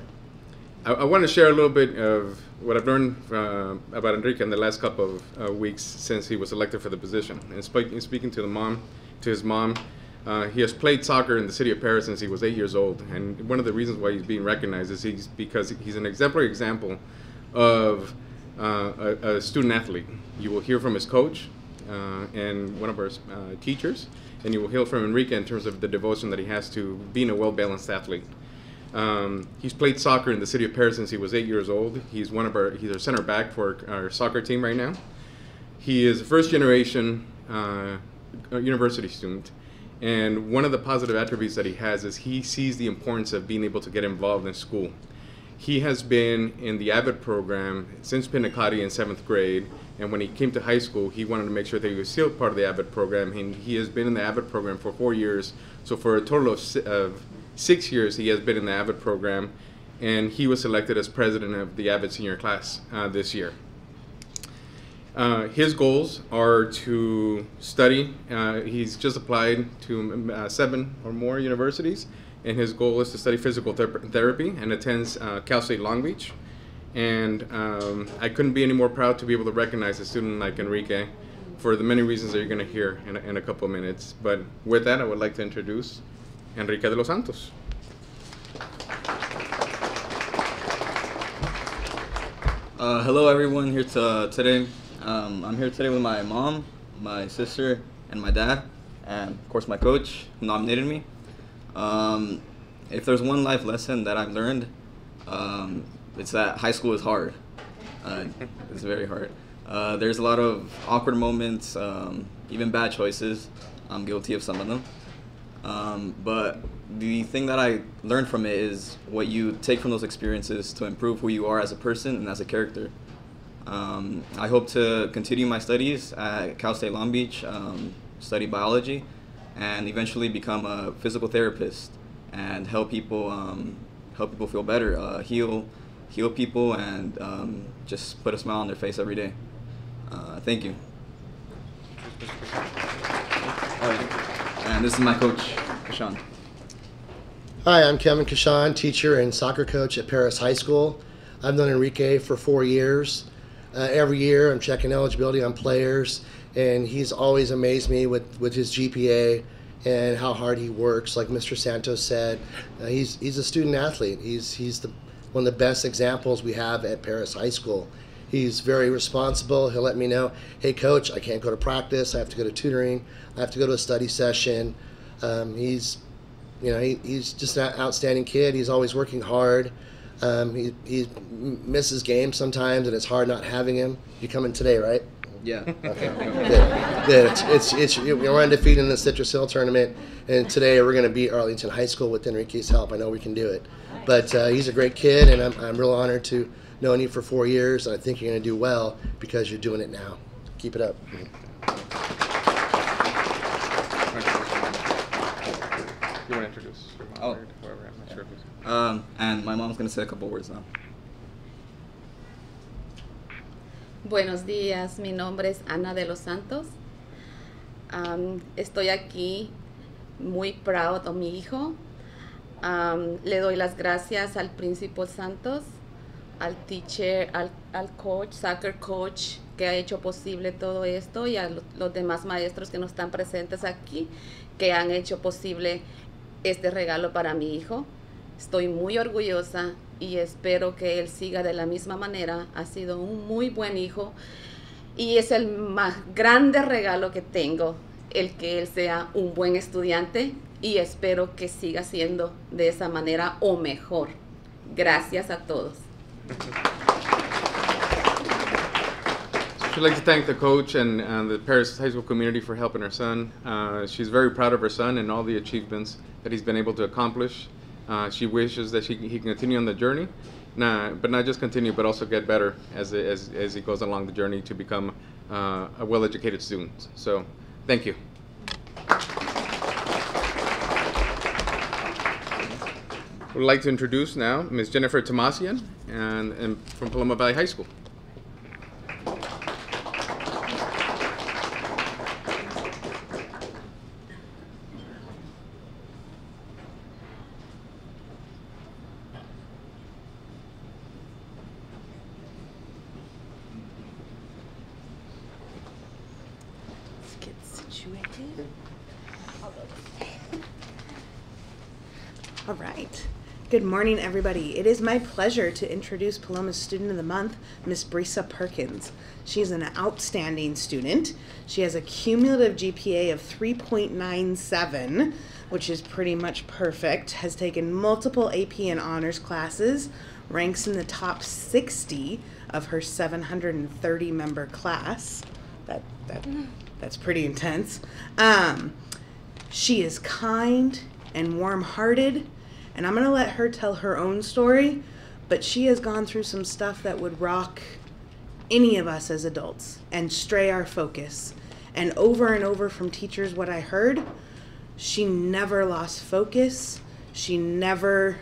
want to share a little bit of what I've learned about Enrique in the last couple of weeks since he was elected for the position. And speaking to his mom, he has played soccer in the city of Perris since he was 8 years old. And one of the reasons why he's being recognized is because he's an exemplary example of a student athlete. You will hear from his coach and one of our teachers, and you will hear from Enrique in terms of the devotion that he has to being a well-balanced athlete. He's played soccer in the city of Perris since he was 8 years old. He's our center back for our soccer team right now. He is a first-generation university student, and one of the positive attributes that he has is he sees the importance of being able to get involved in school. He has been in the AVID program since Pinacati in 7th grade, and when he came to high school, he wanted to make sure that he was still part of the AVID program, and he has been in the AVID program for 4 years. So for a total of 6 years, he has been in the AVID program, and he was selected as president of the AVID senior class this year. His goals are to study. He's just applied to 7 or more universities, and his goal is to study physical therapy and attends Cal State Long Beach. And I couldn't be any more proud to be able to recognize a student like Enrique for the many reasons that you're going to hear in a couple of minutes. But with that, I would like to introduce Enrique de los Santos. Hello everyone here today. I'm here today with my mom, my sister, and my dad, and of course my coach who nominated me. If there's one life lesson that I've learned, it's that high school is hard. It's very hard. There's a lot of awkward moments, even bad choices. I'm guilty of some of them. But the thing that I learned from it is what you take from those experiences to improve who you are as a person and as a character. I hope to continue my studies at Cal State Long Beach, study biology, and eventually become a physical therapist and help people feel better, heal people, and just put a smile on their face every day. Thank you. And this is my coach, Kashan. Hi, I'm Kevin Kashan, teacher and soccer coach at Perris High School. I've known Enrique for 4 years. Every year I'm checking eligibility on players, and he's always amazed me with his GPA and how hard he works. Like Mr. Santos said, he's a student athlete. He's one of the best examples we have at Perris High School. He's very responsible. He'll let me know, hey coach, I can't go to practice. I have to go to tutoring. I have to go to a study session. He's just an outstanding kid. He's always working hard. He misses games sometimes, and it's hard not having him. You coming today, right? Yeah. Okay. Good. We're undefeated in the Citrus Hill tournament, and today we're going to beat Arlington High School with Enrique's help. I know we can do it. But he's a great kid, and I'm real honored to know you for 4 years, and I think you're going to do well because you're doing it now. Keep it up. You want to introduce? Oh. Whoever, I'm not sure who's. And my mom's going to say a couple words now. Buenos días, mi nombre es Ana de los Santos. Estoy aquí muy proud de mi hijo. Le doy las gracias al Principal Santos, al teacher, al coach, soccer coach, que ha hecho posible todo esto, y a los demás maestros que no están presentes aquí, que han hecho posible este regalo para mi hijo. Estoy muy orgullosa y espero que él siga de la misma manera. Ha sido un muy buen hijo y es el más grande regalo que tengo, el que él sea un buen estudiante, y espero que siga siendo de esa manera o mejor. Gracias a todos. She'd like to thank the coach and the Perris High School community for helping her son. She's very proud of her son and all the achievements that he's been able to accomplish. She wishes that he can continue on the journey, but not just continue, but also get better as he goes along the journey to become a well-educated student. So, thank you. We'd like to introduce now Ms. Jennifer Tomasian and from Paloma Valley High School. All right. Good morning, everybody. It is my pleasure to introduce Paloma's Student of the Month, Miss Brisa Perkins. She's an outstanding student. She has a cumulative GPA of 3.97, which is pretty much perfect, has taken multiple AP and honors classes, ranks in the top 60 of her 730-member class. That's pretty intense. She is kind and warm-hearted, and I'm going to let her tell her own story, but she has gone through some stuff that would rock any of us as adults and stray our focus. And over from teachers, what I heard, she never lost focus. She never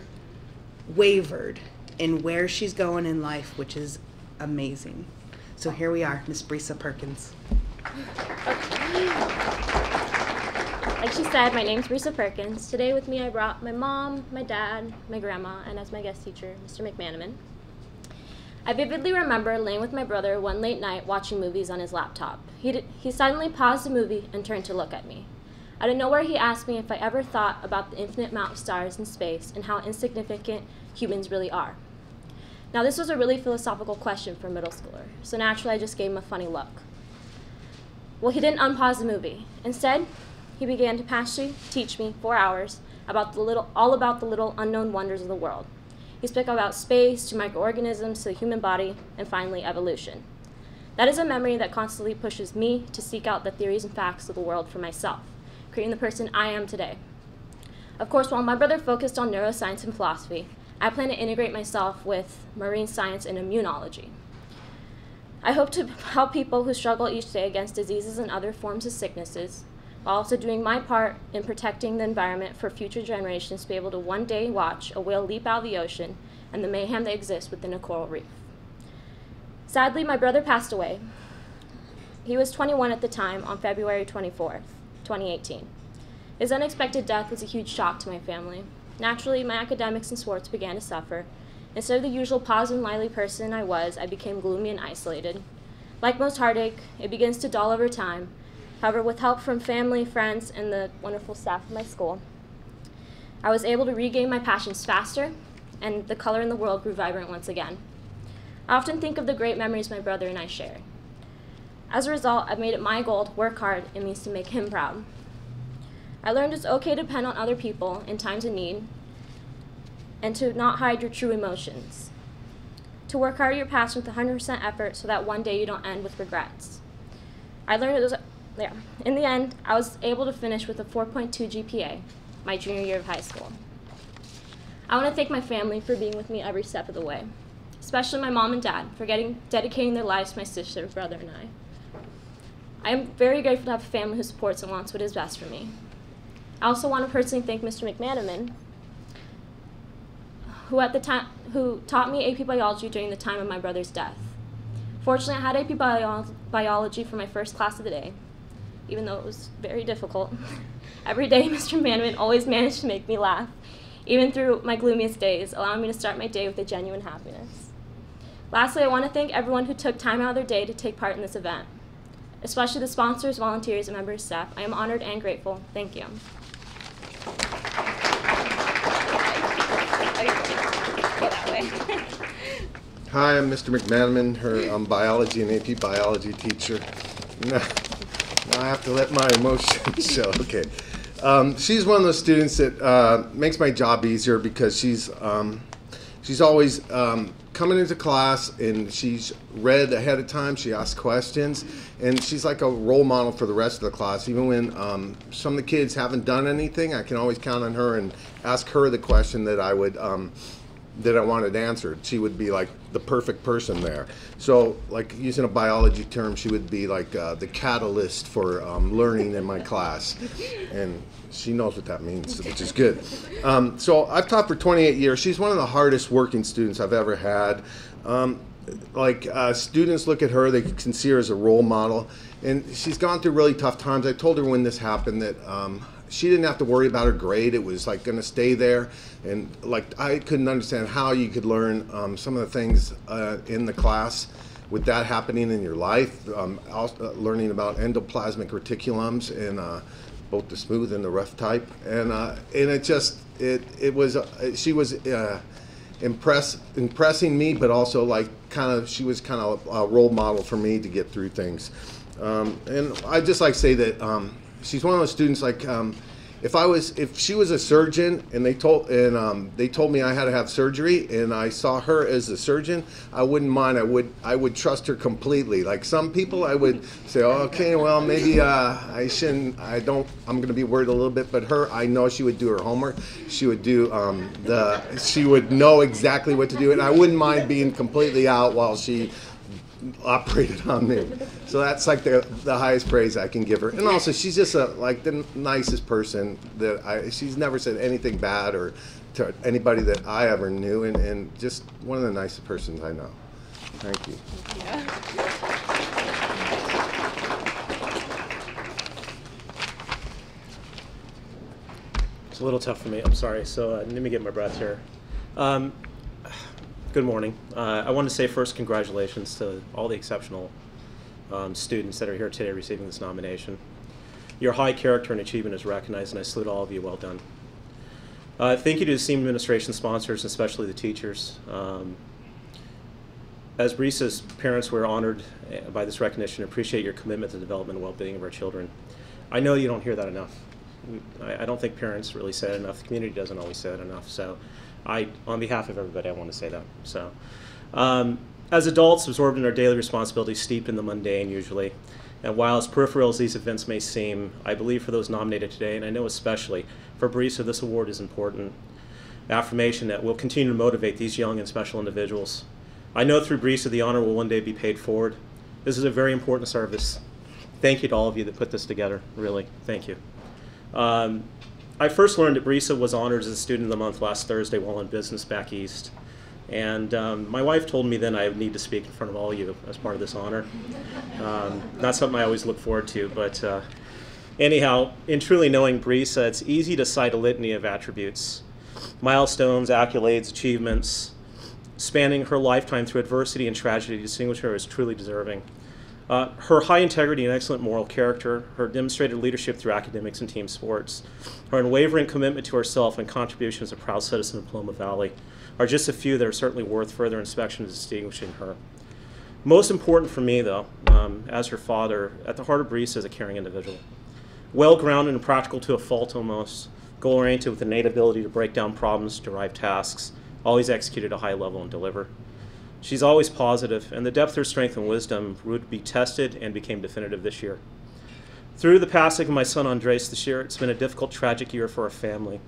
wavered in where she's going in life, which is amazing. So here we are, Miss Brisa Perkins. Like she said, my name's Brisa Perkins. Today with me I brought my mom, my dad, my grandma, and as my guest teacher, Mr. McManaman. I vividly remember laying with my brother one late night watching movies on his laptop. He suddenly paused the movie and turned to look at me. Out of nowhere, he asked me if I ever thought about the infinite amount of stars in space and how insignificant humans really are. Now, this was a really philosophical question for a middle schooler, so naturally I just gave him a funny look. Well, he didn't unpause the movie. Instead, he began to passionately teach me 4 hours all about the little unknown wonders of the world. He spoke about space, to microorganisms, to the human body, and finally evolution. That is a memory that constantly pushes me to seek out the theories and facts of the world for myself, creating the person I am today. Of course, while my brother focused on neuroscience and philosophy, I plan to integrate myself with marine science and immunology. I hope to help people who struggle each day against diseases and other forms of sicknesses, while also doing my part in protecting the environment for future generations to be able to one day watch a whale leap out of the ocean and the mayhem that exists within a coral reef. Sadly, my brother passed away. He was 21 at the time on February 24th, 2018. His unexpected death was a huge shock to my family. Naturally, my academics and sports began to suffer. Instead of the usual positive and lively person I was, I became gloomy and isolated. Like most heartache, it begins to dull over time. However, with help from family, friends, and the wonderful staff of my school, I was able to regain my passions faster, and the color in the world grew vibrant once again. I often think of the great memories my brother and I shared. As a result, I've made it my goal to work hard and means to make him proud. I learned it's okay to depend on other people in times of need, and to not hide your true emotions. To work hard at your passion with 100% effort so that one day you don't end with regrets. I learned in the end, I was able to finish with a 4.2 GPA, my junior year of high school. I want to thank my family for being with me every step of the way, especially my mom and dad for dedicating their lives to my sister, brother, and I am very grateful to have a family who supports and wants what is best for me. I also want to personally thank Mr. McManaman, who taught me AP biology during the time of my brother's death. Fortunately, I had AP biology for my first class of the day, even though it was very difficult. Every day, Mr. McManaman always managed to make me laugh, even through my gloomiest days, allowing me to start my day with a genuine happiness. Lastly, I want to thank everyone who took time out of their day to take part in this event, especially the sponsors, volunteers, and members of staff. I am honored and grateful. Thank you. Hi, I'm Mr. McManaman, her biology and AP biology teacher. Now I have to let my emotions show. Okay. She's one of those students that makes my job easier because she's always coming into class and she's read ahead of time. She asks questions, and she's like a role model for the rest of the class. Even when some of the kids haven't done anything, I can always count on her and ask her the question that I would that I wanted answered. She would be like the perfect person there. So, like using a biology term, she would be like the catalyst for learning in my class, and she knows what that means, which is good. So I've taught for 28 years. She's one of the hardest working students I've ever had. Students look at her, they can see her as a role model, and she's gone through really tough times. I told her when this happened that she didn't have to worry about her grade. It was like going to stay there, and like I couldn't understand how you could learn some of the things in the class with that happening in your life. Also learning about endoplasmic reticulums and both the smooth and the rough type, and she was impressing me, but also like she was kind of a role model for me to get through things. And I just like to say that she's one of those students like if she was a surgeon and they told me I had to have surgery and I saw her as a surgeon, I wouldn't mind. I would trust her completely. Like some people, I would say, oh, okay, well maybe I shouldn't. I'm going to be worried a little bit. But her, I know she would do her homework. She would do she would know exactly what to do, and I wouldn't mind being completely out while she operated on me. So that's like the highest praise I can give her. And also she's just like the nicest person that she's never said anything bad or to anybody that I ever knew, and just one of the nicest persons I know. Thank you. Thank you. It's a little tough for me. I'm sorry. So let me get my breath here. Good morning. I want to say first congratulations to all the exceptional students that are here today receiving this nomination. Your high character and achievement is recognized, and I salute all of you. Well done. Thank you to the esteemed administration sponsors, especially the teachers. As Brisa's parents, we're honored by this recognition and appreciate your commitment to the development and well-being of our children. I know you don't hear that enough. I don't think parents really say it enough. The community doesn't always say it enough. So on behalf of everybody, I want to say that. So, as adults absorbed in our daily responsibilities, steeped in the mundane usually, and while as peripheral as these events may seem, I believe for those nominated today, and I know especially for Brisa, this award is important. Affirmation that will continue to motivate these young and special individuals. I know through Brisa the honor will one day be paid forward. This is a very important service. Thank you to all of you that put this together, really. Thank you. I first learned that Brisa was honored as a Student of the Month last Thursday while in business back east. And my wife told me then I would need to speak in front of all of you as part of this honor. Not something I always look forward to, but anyhow, in truly knowing Brisa, it's easy to cite a litany of attributes, milestones, accolades, achievements, spanning her lifetime through adversity and tragedy to distinguish her as truly deserving. Her high integrity and excellent moral character, her demonstrated leadership through academics and team sports, her unwavering commitment to herself and contribution as a proud citizen of Paloma Valley are just a few that are certainly worth further inspection and distinguishing her. Most important for me, though, as her father, at the heart of Brisa is a caring individual. Well-grounded and practical to a fault almost, goal-oriented with innate ability to break down problems, derive tasks, always execute at a high level and deliver. She's always positive, and the depth of her strength and wisdom would be tested and became definitive this year. Through the passing of my son Andres this year, it's been a difficult, tragic year for our family.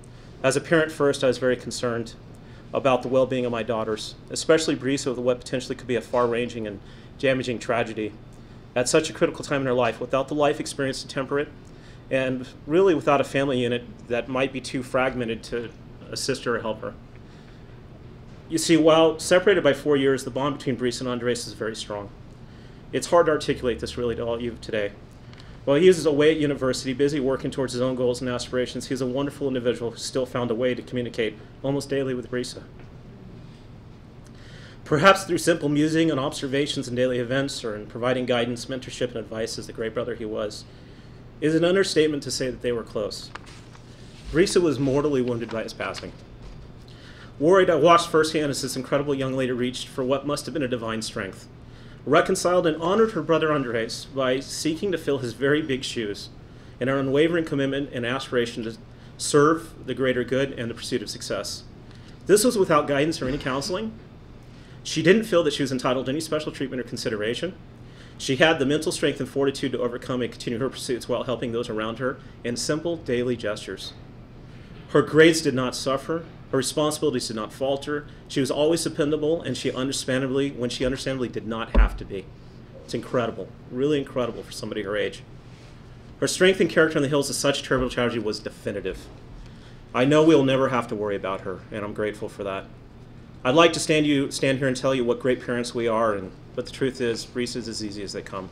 As a parent first, I was very concerned about the well-being of my daughters, especially Brisa with what potentially could be a far-ranging and damaging tragedy. At such a critical time in her life, without the life experience to temper it, and really without a family unit that might be too fragmented to assist her or help her. You see, while separated by 4 years, the bond between Brisa and Andres is very strong. It's hard to articulate this really to all of you today. While he is away at university, busy working towards his own goals and aspirations, he's a wonderful individual who still found a way to communicate almost daily with Brisa. Perhaps through simple musing and observations in daily events, or in providing guidance, mentorship, and advice as the great brother he was, is an understatement to say that they were close. Brisa was mortally wounded by his passing. Worried, I watched firsthand as this incredible young lady reached for what must have been a divine strength, reconciled and honored her brother Andres by seeking to fill his very big shoes in her unwavering commitment and aspiration to serve the greater good and the pursuit of success. This was without guidance or any counseling. She didn't feel that she was entitled to any special treatment or consideration. She had the mental strength and fortitude to overcome and continue her pursuits while helping those around her in simple daily gestures. Her grades did not suffer. Her responsibilities did not falter. She was always dependable, and she understandably did not have to be. It's incredible, really incredible for somebody her age. Her strength and character in the hills of such terrible tragedy was definitive. I know we'll never have to worry about her, and I'm grateful for that. I'd like to stand here and tell you what great parents we are, but the truth is, Brisa is as easy as they come.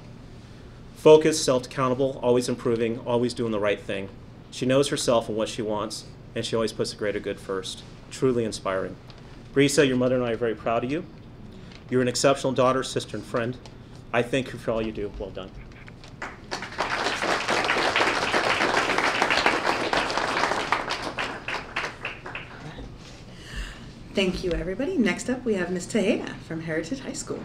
Focused, self-accountable, always improving, always doing the right thing. She knows herself and what she wants, and she always puts the greater good first. Truly inspiring. Brisa, your mother and I are very proud of you. You're an exceptional daughter, sister, and friend. I thank you for all you do. Well done. Thank you, everybody. Next up, we have Ms. Tejeda from Heritage High School.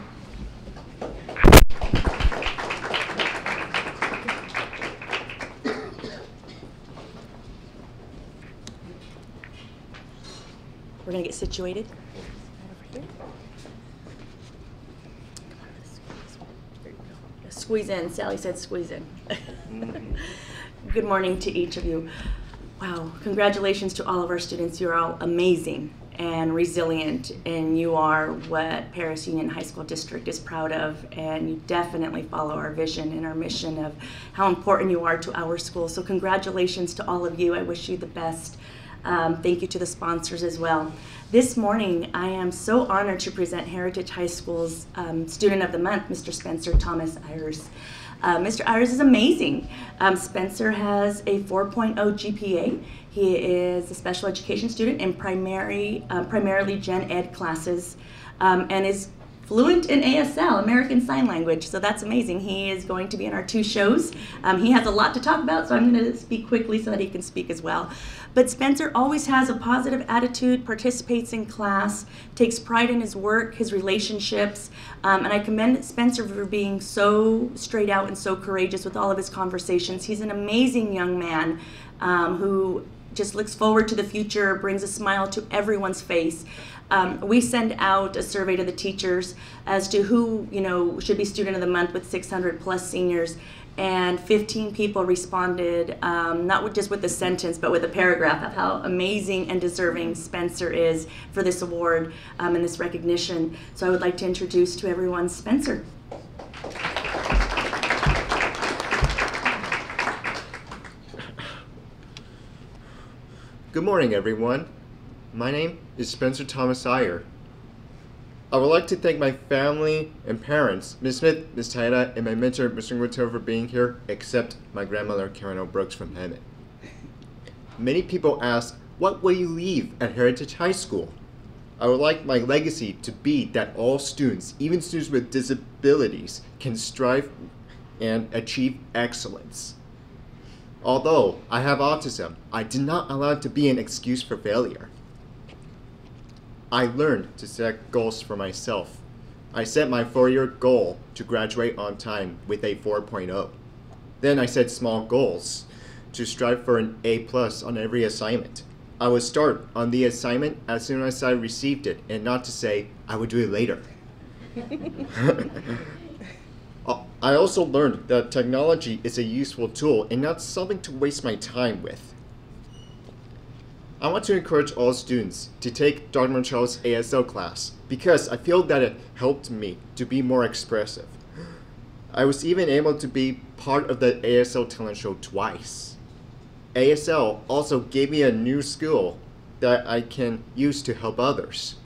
We're going to get situated. Squeeze in. Sally said squeeze in. Good morning to each of you. Wow, congratulations to all of our students. You're all amazing and resilient, and you are what Perris Union High School District is proud of, and you definitely follow our vision and our mission of how important you are to our school. So congratulations to all of you. I wish you the best. Thank you to the sponsors as well. This morning, I am so honored to present Heritage High School's Student of the Month, Mr. Spencer Thomas Ayers. Mr. Ayers is amazing. Spencer has a 4.0 GPA. He is a special education student in primarily gen ed classes, and is fluent in ASL, American Sign Language, so that's amazing. He is going to be in our 2 shows. He has a lot to talk about, so I'm going to speak quickly so that he can speak as well. But Spencer always has a positive attitude, participates in class, takes pride in his work, his relationships, and I commend Spencer for being so straight out and so courageous with all of his conversations. He's an amazing young man who just looks forward to the future, brings a smile to everyone's face. We send out a survey to the teachers as to who should be Student of the Month with 600 plus seniors, and 15 people responded, not just with a sentence, but with a paragraph of how amazing and deserving Spencer is for this award and this recognition. So I would like to introduce to everyone Spencer. Good morning, everyone. My name is Spencer Thomas Iyer. I would like to thank my family and parents, Ms. Smith, Ms. Taira, and my mentor, Mr. Guatero, for being here, except my grandmother, Karen O'Brooks from Hemet. Many people ask, what will you leave at Heritage High School? I would like my legacy to be that all students, even students with disabilities, can strive and achieve excellence. Although I have autism, I did not allow it to be an excuse for failure. I learned to set goals for myself. I set my 4-year goal to graduate on time with a 4.0. Then I set small goals to strive for an A+ on every assignment. I would start on the assignment as soon as I received it, and not to say I would do it later. I also learned that technology is a useful tool and not something to waste my time with. I want to encourage all students to take Dr. Marchello's ASL class because I feel that it helped me to be more expressive. I was even able to be part of the ASL talent show twice. ASL also gave me a new skill that I can use to help others.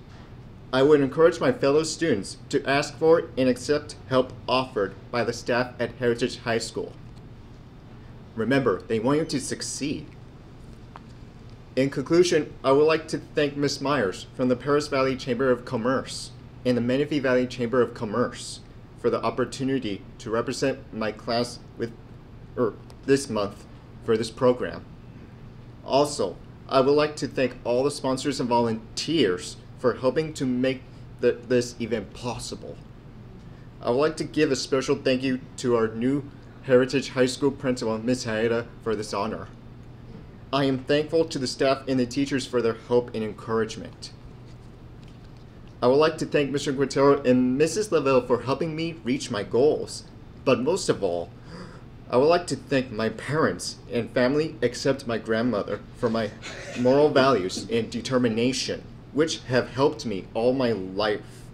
I would encourage my fellow students to ask for and accept help offered by the staff at Heritage High School. Remember, they want you to succeed. In conclusion, I would like to thank Ms. Myers from the Perris Valley Chamber of Commerce and the Menifee Valley Chamber of Commerce for the opportunity to represent my class this month for this program. Also, I would like to thank all the sponsors and volunteers for helping to make this event possible. I would like to give a special thank you to our new Heritage High School principal, Ms. Haida, for this honor. I am thankful to the staff and the teachers for their help and encouragement. I would like to thank Mr. Guatero and Mrs. Lavelle for helping me reach my goals. But most of all, I would like to thank my parents and family, except my grandmother, for my moral values and determination, which have helped me all my life.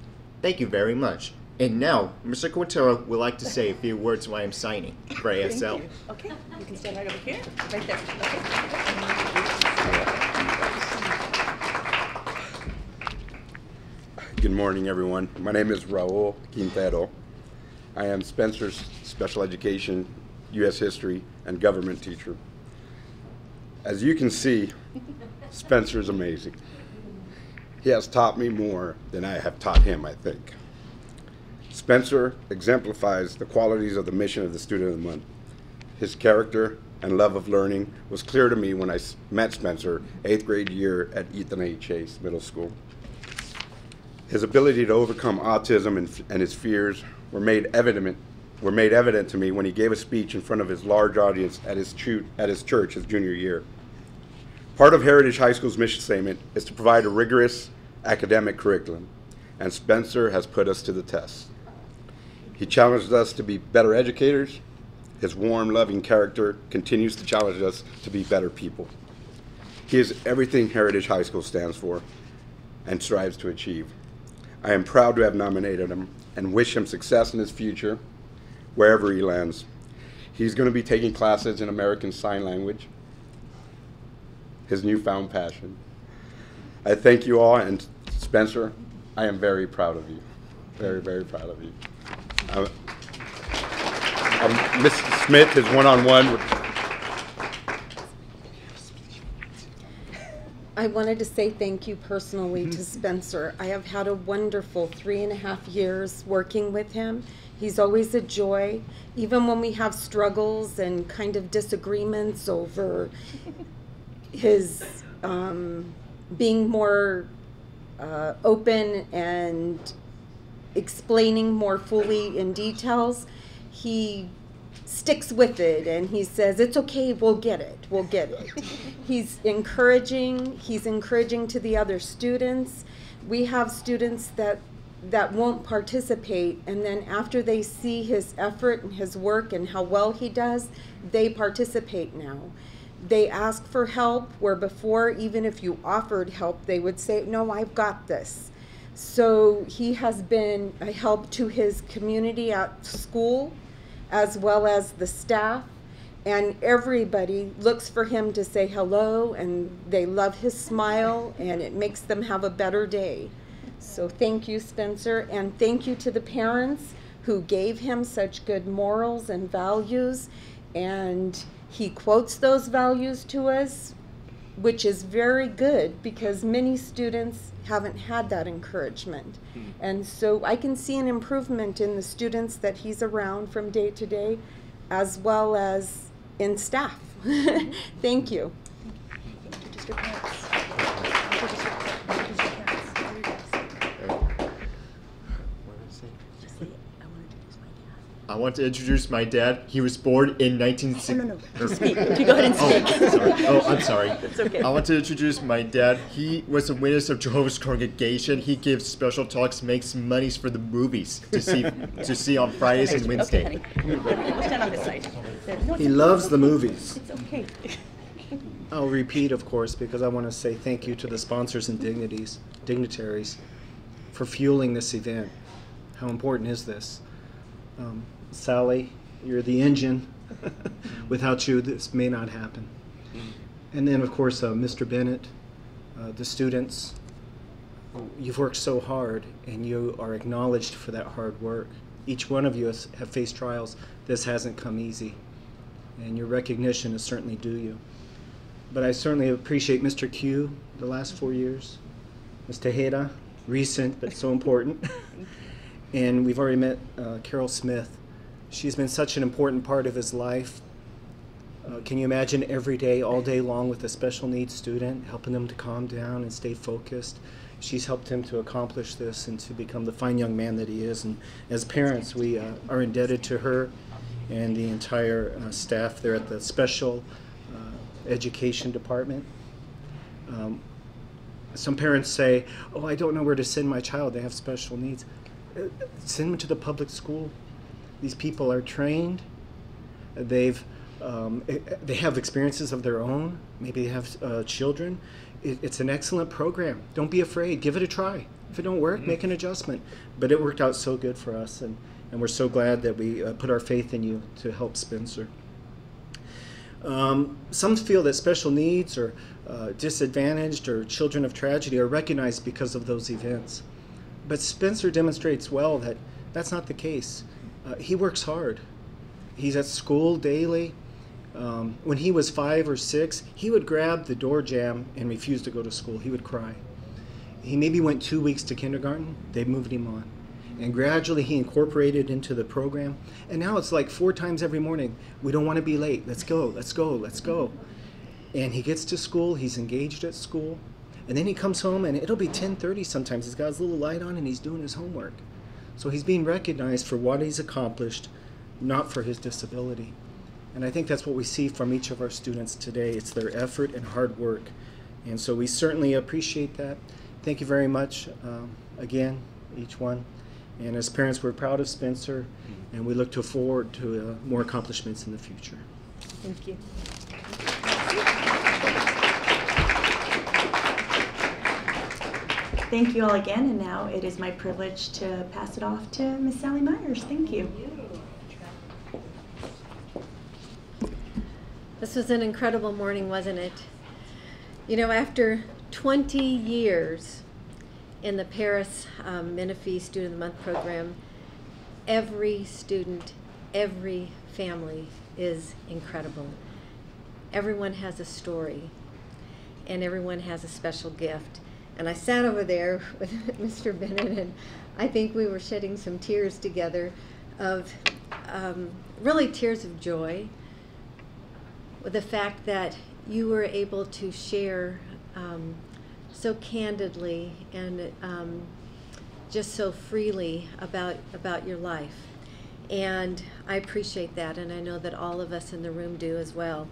Thank you very much. And now, Mr. Quintero would like to say a few words while I'm signing for ASL. Thank you. Okay, you can stand right over here, right there. Okay. Good morning, everyone. My name is Raul Quintero. I am Spencer's special education, U.S. history, and government teacher. As you can see, Spencer is amazing. He has taught me more than I have taught him, I think. Spencer exemplifies the qualities of the mission of the Student of the Month. His character and love of learning was clear to me when I met Spencer 8th grade year at Ethan A. Chase Middle School. His ability to overcome autism and his fears were made evident to me when he gave a speech in front of his large audience at his church his junior year. Part of Heritage High School's mission statement is to provide a rigorous academic curriculum, and Spencer has put us to the test. He challenged us to be better educators. His warm, loving character continues to challenge us to be better people. He is everything Heritage High School stands for and strives to achieve. I am proud to have nominated him and wish him success in his future, wherever he lands. He's going to be taking classes in American Sign Language, his newfound passion. I thank you all, and Spencer, I am very proud of you. Very, very proud of you. Miss Smith is one-on-one with. I wanted to say thank you personally to Spencer. I have had a wonderful 3.5 years working with him. He's always a joy, even when we have struggles and kind of disagreements over his being more open and explaining more fully in details. He sticks with it and he says, it's okay, we'll get it. He's encouraging to the other students. We have students that won't participate, and then after they see his effort and his work and how well he does, they participate now. They ask for help, where before, even if you offered help, they would say, no, I've got this. So he has been a help to his community at school, as well as the staff, and everybody looks for him to say hello, and they love his smile, and it makes them have a better day. So thank you, Spencer, and thank you to the parents who gave him such good morals and values, and he quotes those values to us, which is very good because many students haven't had that encouragement. And so I can see an improvement in the students that he's around from day to day, as well as in staff. Thank you. I want to introduce my dad. He was born in 1960. No. Speak. You go ahead and speak. I'm sorry. It's okay. I want to introduce my dad. He was a witness of Jehovah's congregation. He gives special talks, makes monies for the movies to see on Fridays and Wednesdays. Okay, honey. We'll stand on this side. He loves the movies. It's okay. I'll repeat, of course, because I want to say thank you to the sponsors and dignitaries for fueling this event. How important is this? Sally, you're the engine. Without you, this may not happen. And then, of course, Mr. Bennett, the students. You've worked so hard, and you are acknowledged for that hard work. Each one of you have faced trials. This hasn't come easy, and your recognition is certainly due you. But I certainly appreciate Mr. Q the last 4 years, Ms. Tejeda, recent but so important. And we've already met Carol Smith. She's been such an important part of his life. Can you imagine every day, all day long with a special needs student, helping them to calm down and stay focused? She's helped him to accomplish this and to become the fine young man that he is. And as parents, we are indebted to her and the entire staff there at the special education department. Some parents say, oh, I don't know where to send my child. They have special needs. Send them to the public school. These people are trained. They have experiences of their own. Maybe they have children. It's an excellent program. Don't be afraid. Give it a try. If it don't work, make an adjustment. But it worked out so good for us, and we're so glad that we put our faith in you to help Spencer. Some feel that special needs or disadvantaged or children of tragedy are recognized because of those events. But Spencer demonstrates well that that's not the case. He works hard. He's at school daily. When he was 5 or 6, he would grab the door jamb and refuse to go to school. He would cry. He maybe went 2 weeks to kindergarten. They moved him on. And gradually he incorporated into the program. And now it's like 4 times every morning. We don't want to be late. Let's go, let's go, let's go. And he gets to school. He's engaged at school. And then he comes home and it'll be 10:30 sometimes. He's got his little light on and he's doing his homework. So he's being recognized for what he's accomplished, not for his disability. And I think that's what we see from each of our students today. It's their effort and hard work. And so we certainly appreciate that. Thank you very much, again, each one. And as parents, we're proud of Spencer, and we look forward to more accomplishments in the future. Thank you. Thank you all again, and now it is my privilege to pass it off to Miss Sally Myers. Thank you. This was an incredible morning, wasn't it? You know, after 20 years in the Perris Menifee Student of the Month program, every student every family is incredible. Everyone has a story, and everyone has a special gift. And I sat over there with Mr. Bennett, and I think we were shedding some tears together of really tears of joy with the fact that you were able to share so candidly and just so freely about your life. And I appreciate that, and I know that all of us in the room do as well.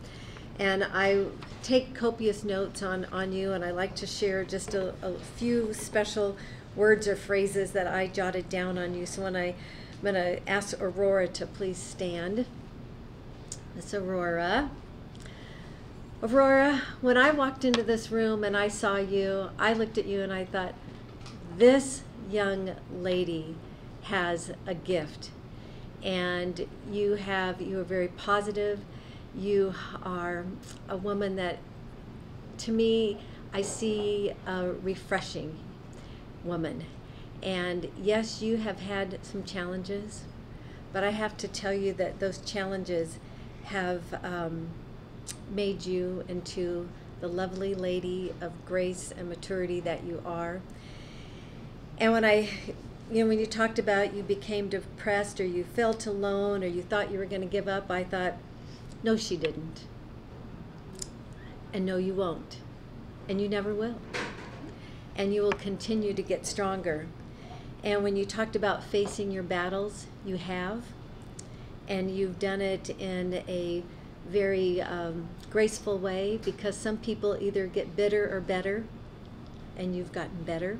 And I take copious notes on you, and I like to share just a few special words or phrases that I jotted down on you. So I'm going to ask Aurora to please stand. Miss Aurora. Aurora, when I walked into this room and I saw you, I looked at you and I thought, this young lady has a gift. And you are very positive. You are a woman that, to me, I see a refreshing woman. And yes, you have had some challenges, but I have to tell you that those challenges have made you into the lovely lady of grace and maturity that you are. And when you talked about you became depressed or you felt alone or you thought you were going to give up, I thought, no, she didn't. And no, you won't. And you never will. And you will continue to get stronger. And when you talked about facing your battles, you have. And you've done it in a very graceful way, because some people either get bitter or better, and you've gotten better.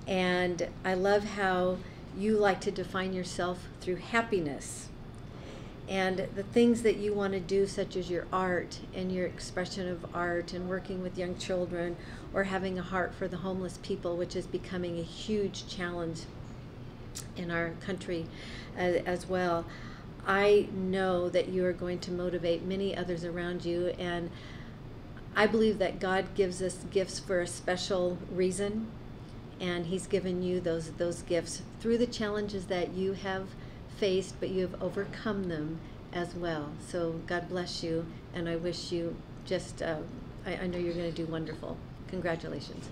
And I love how you like to define yourself through happiness. And the things that you want to do, such as your art and your expression of art and working with young children or having a heart for the homeless people, which is becoming a huge challenge in our country as well. I know that you are going to motivate many others around you, and I believe that God gives us gifts for a special reason, and He's given you those gifts through the challenges that you have faced, but you have overcome them as well. So God bless you, and I wish you just, I know you're going to do wonderful. Congratulations.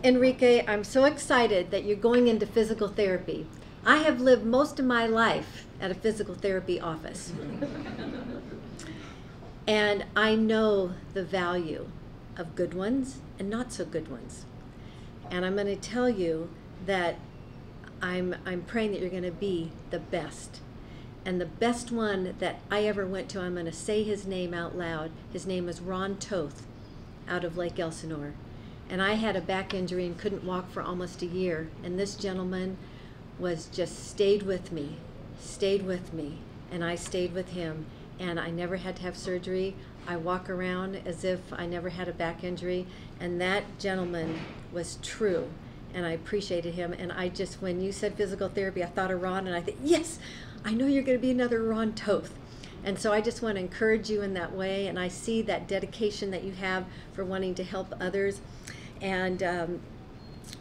Enrique, I'm so excited that you're going into physical therapy. I have lived most of my life at a physical therapy office. And I know the value of good ones and not so good ones. And I'm going to tell you that I'm praying that you're going to be the best. And the best one that I ever went to, I'm going to say his name out loud. His name is Ron Toth out of Lake Elsinore. And I had a back injury and couldn't walk for almost a year. And this gentleman was just stayed with me, and I stayed with him. And I never had to have surgery. I walk around as if I never had a back injury. And that gentleman was true. And I appreciated him. And I just, when you said physical therapy, I thought of Ron, and I thought, yes, I know you're going to be another Ron Toth. And so I just want to encourage you in that way. And I see that dedication that you have for wanting to help others. And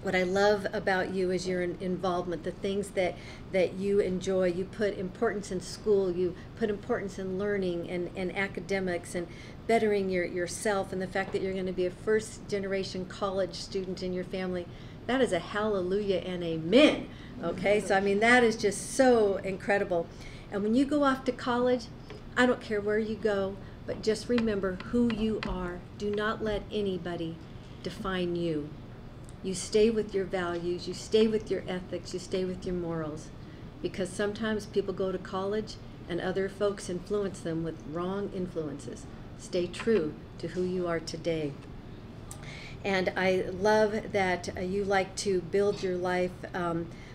what I love about you is your involvement, the things that you enjoy. You put importance in school, you put importance in learning and academics and bettering yourself, and the fact that you're going to be a first-generation college student in your family. That is a hallelujah and amen, okay? So, I mean, that is just so incredible. And when you go off to college, I don't care where you go, but just remember who you are. Do not let anybody define you. You stay with your values, you stay with your ethics, you stay with your morals. Because sometimes people go to college and other folks influence them with wrong influences. Stay true to who you are today. And I love that you like to build your life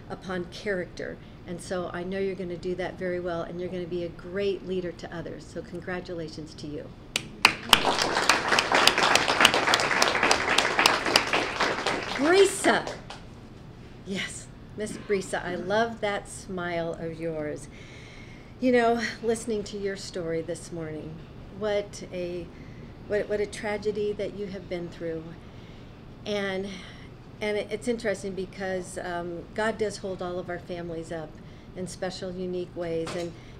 upon character. And so I know you're going to do that very well, and you're going to be a great leader to others. So congratulations to you. Brisa. Yes, Miss Brisa, I love that smile of yours. You know, listening to your story this morning, what a tragedy that you have been through. And And it's interesting because God does hold all of our families up in special, unique ways.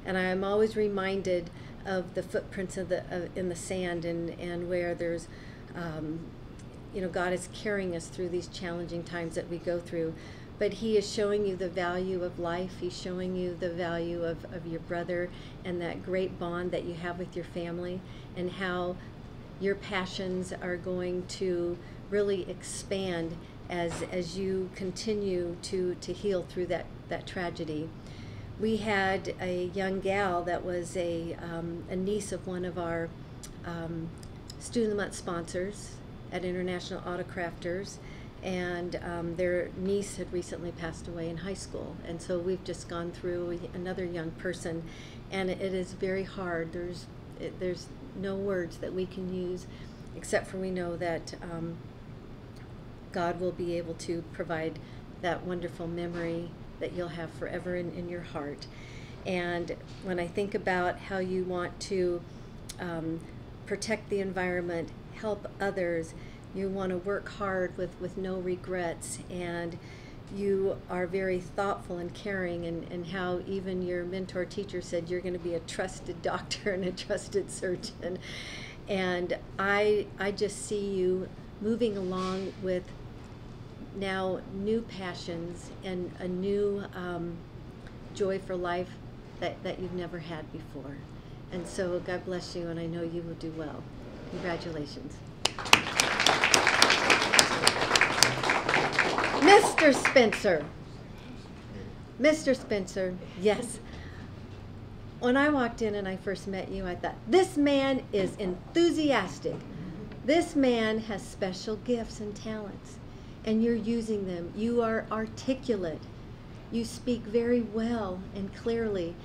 And I'm always reminded of the footprints of in the sand and where there's, God is carrying us through these challenging times that we go through. But He is showing you the value of life. He's showing you the value of your brother and that great bond that you have with your family, and how your passions are going to really expand as you continue to heal through that tragedy. We had a young gal that was a niece of one of our Student of the Month sponsors at International Autocrafters, and their niece had recently passed away in high school, and so we've just gone through another young person, and it is very hard. There's no words that we can use, except for we know that God will be able to provide that wonderful memory that you'll have forever in your heart. And when I think about how you want to protect the environment, help others, you want to work hard with no regrets, and you are very thoughtful and caring, and how even your mentor teacher said you're going to be a trusted doctor and a trusted surgeon. And I just see you moving along with now new passions and a new joy for life that you've never had before. And so God bless you, and I know you will do well. Congratulations. Mr. Spencer. Mr. Spencer, yes. When I walked in and I first met you, I thought, this man is enthusiastic. This man has special gifts and talents, and you're using them. You are articulate. You speak very well and clearly.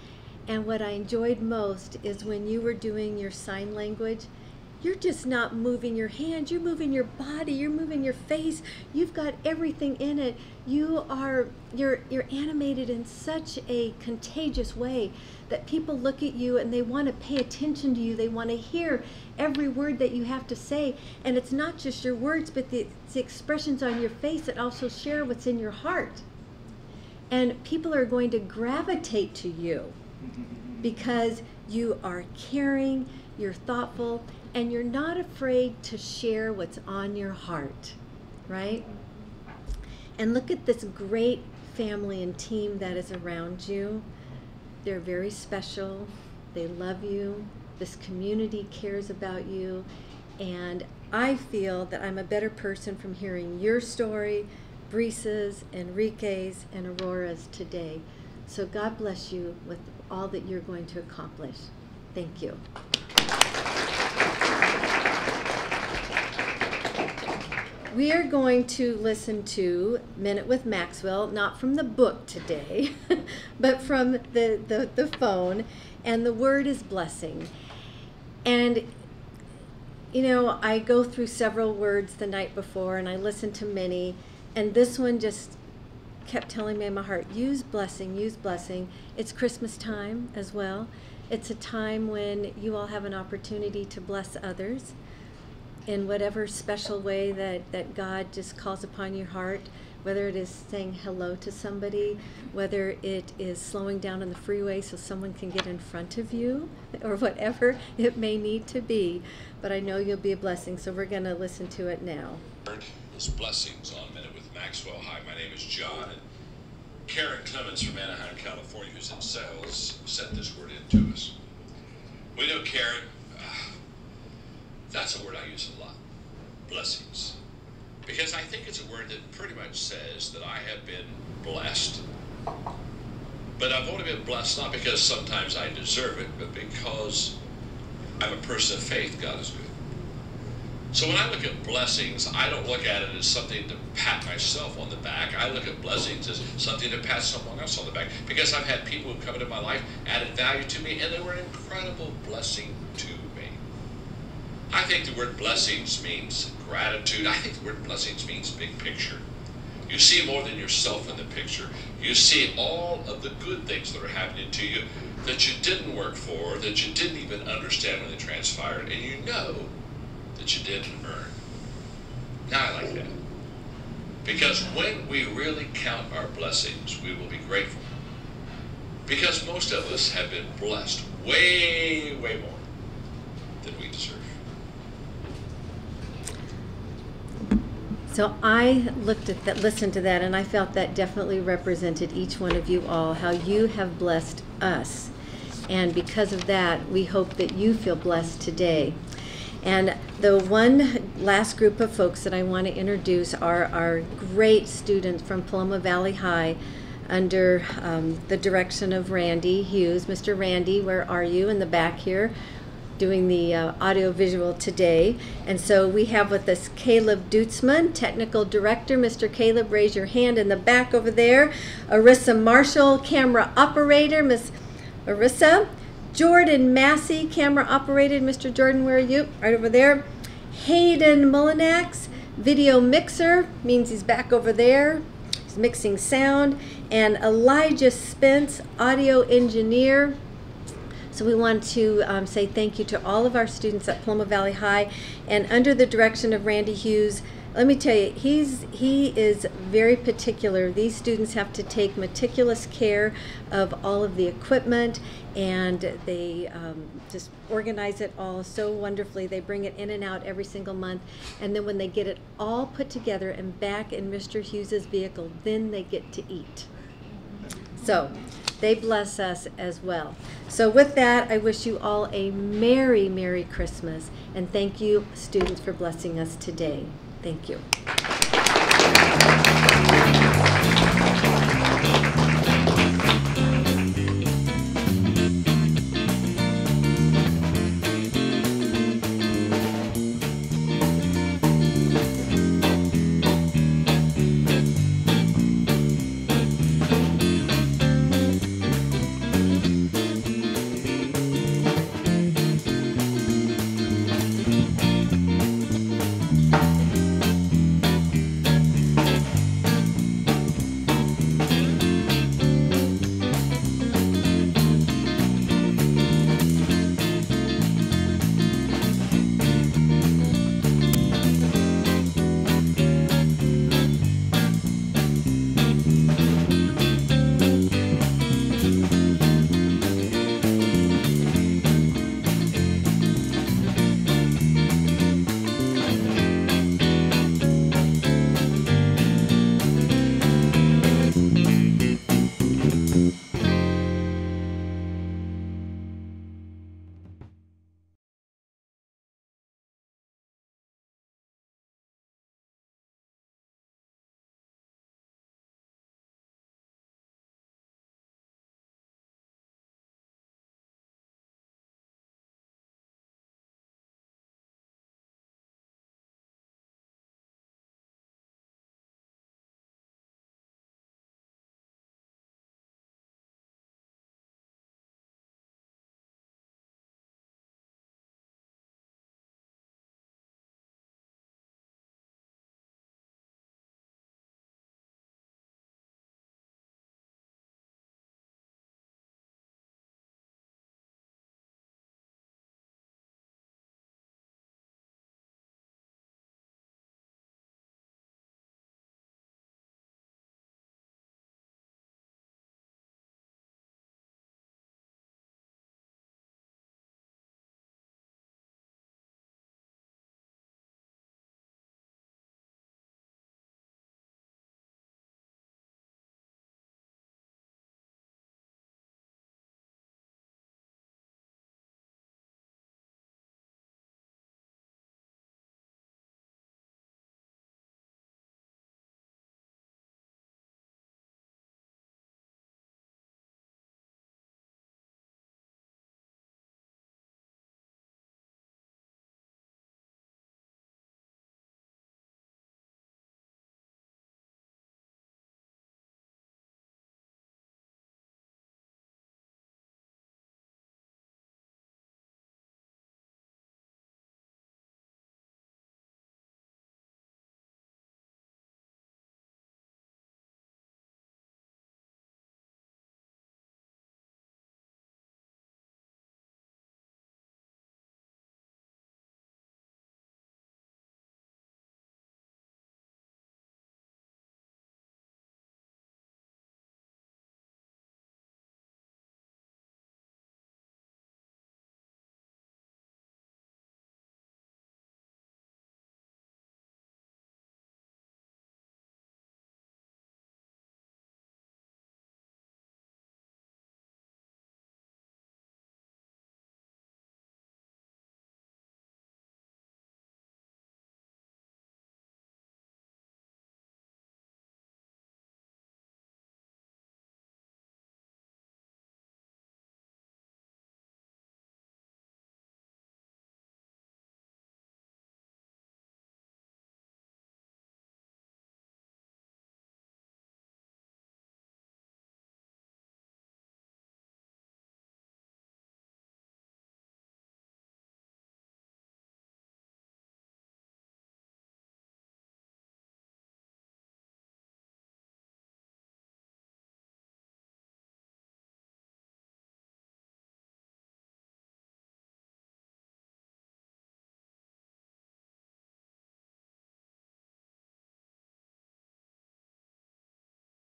And what I enjoyed most is when you were doing your sign language, you're just not moving your hands, you're moving your body, you're moving your face. You've got everything in it. You're animated in such a contagious way that people look at you and they want to pay attention to you. They want to hear every word that you have to say. And it's not just your words, but it's the expressions on your face that also share what's in your heart. And people are going to gravitate to you because you are caring, you're thoughtful, and you're not afraid to share what's on your heart, right? And look at this great family and team that is around you. They're very special. They love you. This community cares about you. And I feel that I'm a better person from hearing your story, Brisa's, Enrique's, and Aurora's today. So God bless you with all that you're going to accomplish. Thank you. We are going to listen to Minute with Maxwell, not from the book today, but from the phone, and the word is blessing. And, you know, I go through several words the night before, and I listen to many, and this one just kept telling me in my heart, use blessing, use blessing. It's Christmas time as well. It's a time when you all have an opportunity to bless others in whatever special way that God just calls upon your heart, whether it is saying hello to somebody, whether it is slowing down on the freeway so someone can get in front of you, or whatever it may need to be. But I know you'll be a blessing, so we're going to listen to it now. Is blessings on Minute with Maxwell. Hi, my name is John, and Karen Clemens from Anaheim, California, who's in sales, sent this word in to us. We know Karen, that's a word I use a lot, blessings. Because I think it's a word that pretty much says that I have been blessed. But I've only been blessed not because sometimes I deserve it, but because I'm a person of faith. God is good. So when I look at blessings, I don't look at it as something to pat myself on the back. I look at blessings as something to pat someone else on the back. Because I've had people who come into my life, added value to me, and they were an incredible blessing to me. I think the word blessings means gratitude. I think the word blessings means big picture. You see more than yourself in the picture. You see all of the good things that are happening to you that you didn't work for, that you didn't even understand when they transpired, and you know that you didn't earn. Now I like that. Because when we really count our blessings, we will be grateful. Because most of us have been blessed way, way more than we deserve. So I listened to that, and I felt that definitely represented each one of you all, how you have blessed us. And because of that, we hope that you feel blessed today. And the one last group of folks that I want to introduce are our great students from Paloma Valley High under the direction of Randy Hughes. Mr. Randy, where are you? In the back here, doing the audio-visual today. And so we have with us Caleb Dutzman, Technical Director. Mr. Caleb, raise your hand in the back over there. Arissa Marshall, Camera Operator. Miss Arissa. Jordan Massey, Camera Operated. Mr. Jordan, where are you? Right over there. Hayden Mullinax, Video Mixer, means he's back over there. He's mixing sound. And Elijah Spence, Audio Engineer. So we want to say thank you to all of our students at Paloma Valley High. And under the direction of Randy Hughes, let me tell you, he is very particular. These students have to take meticulous care of all of the equipment, and they just organize it all so wonderfully. They bring it in and out every single month, and then when they get it all put together and back in Mr. Hughes's vehicle, then they get to eat. So they bless us as well. So with that, I wish you all a Merry, Merry Christmas, and thank you, students, for blessing us today. Thank you.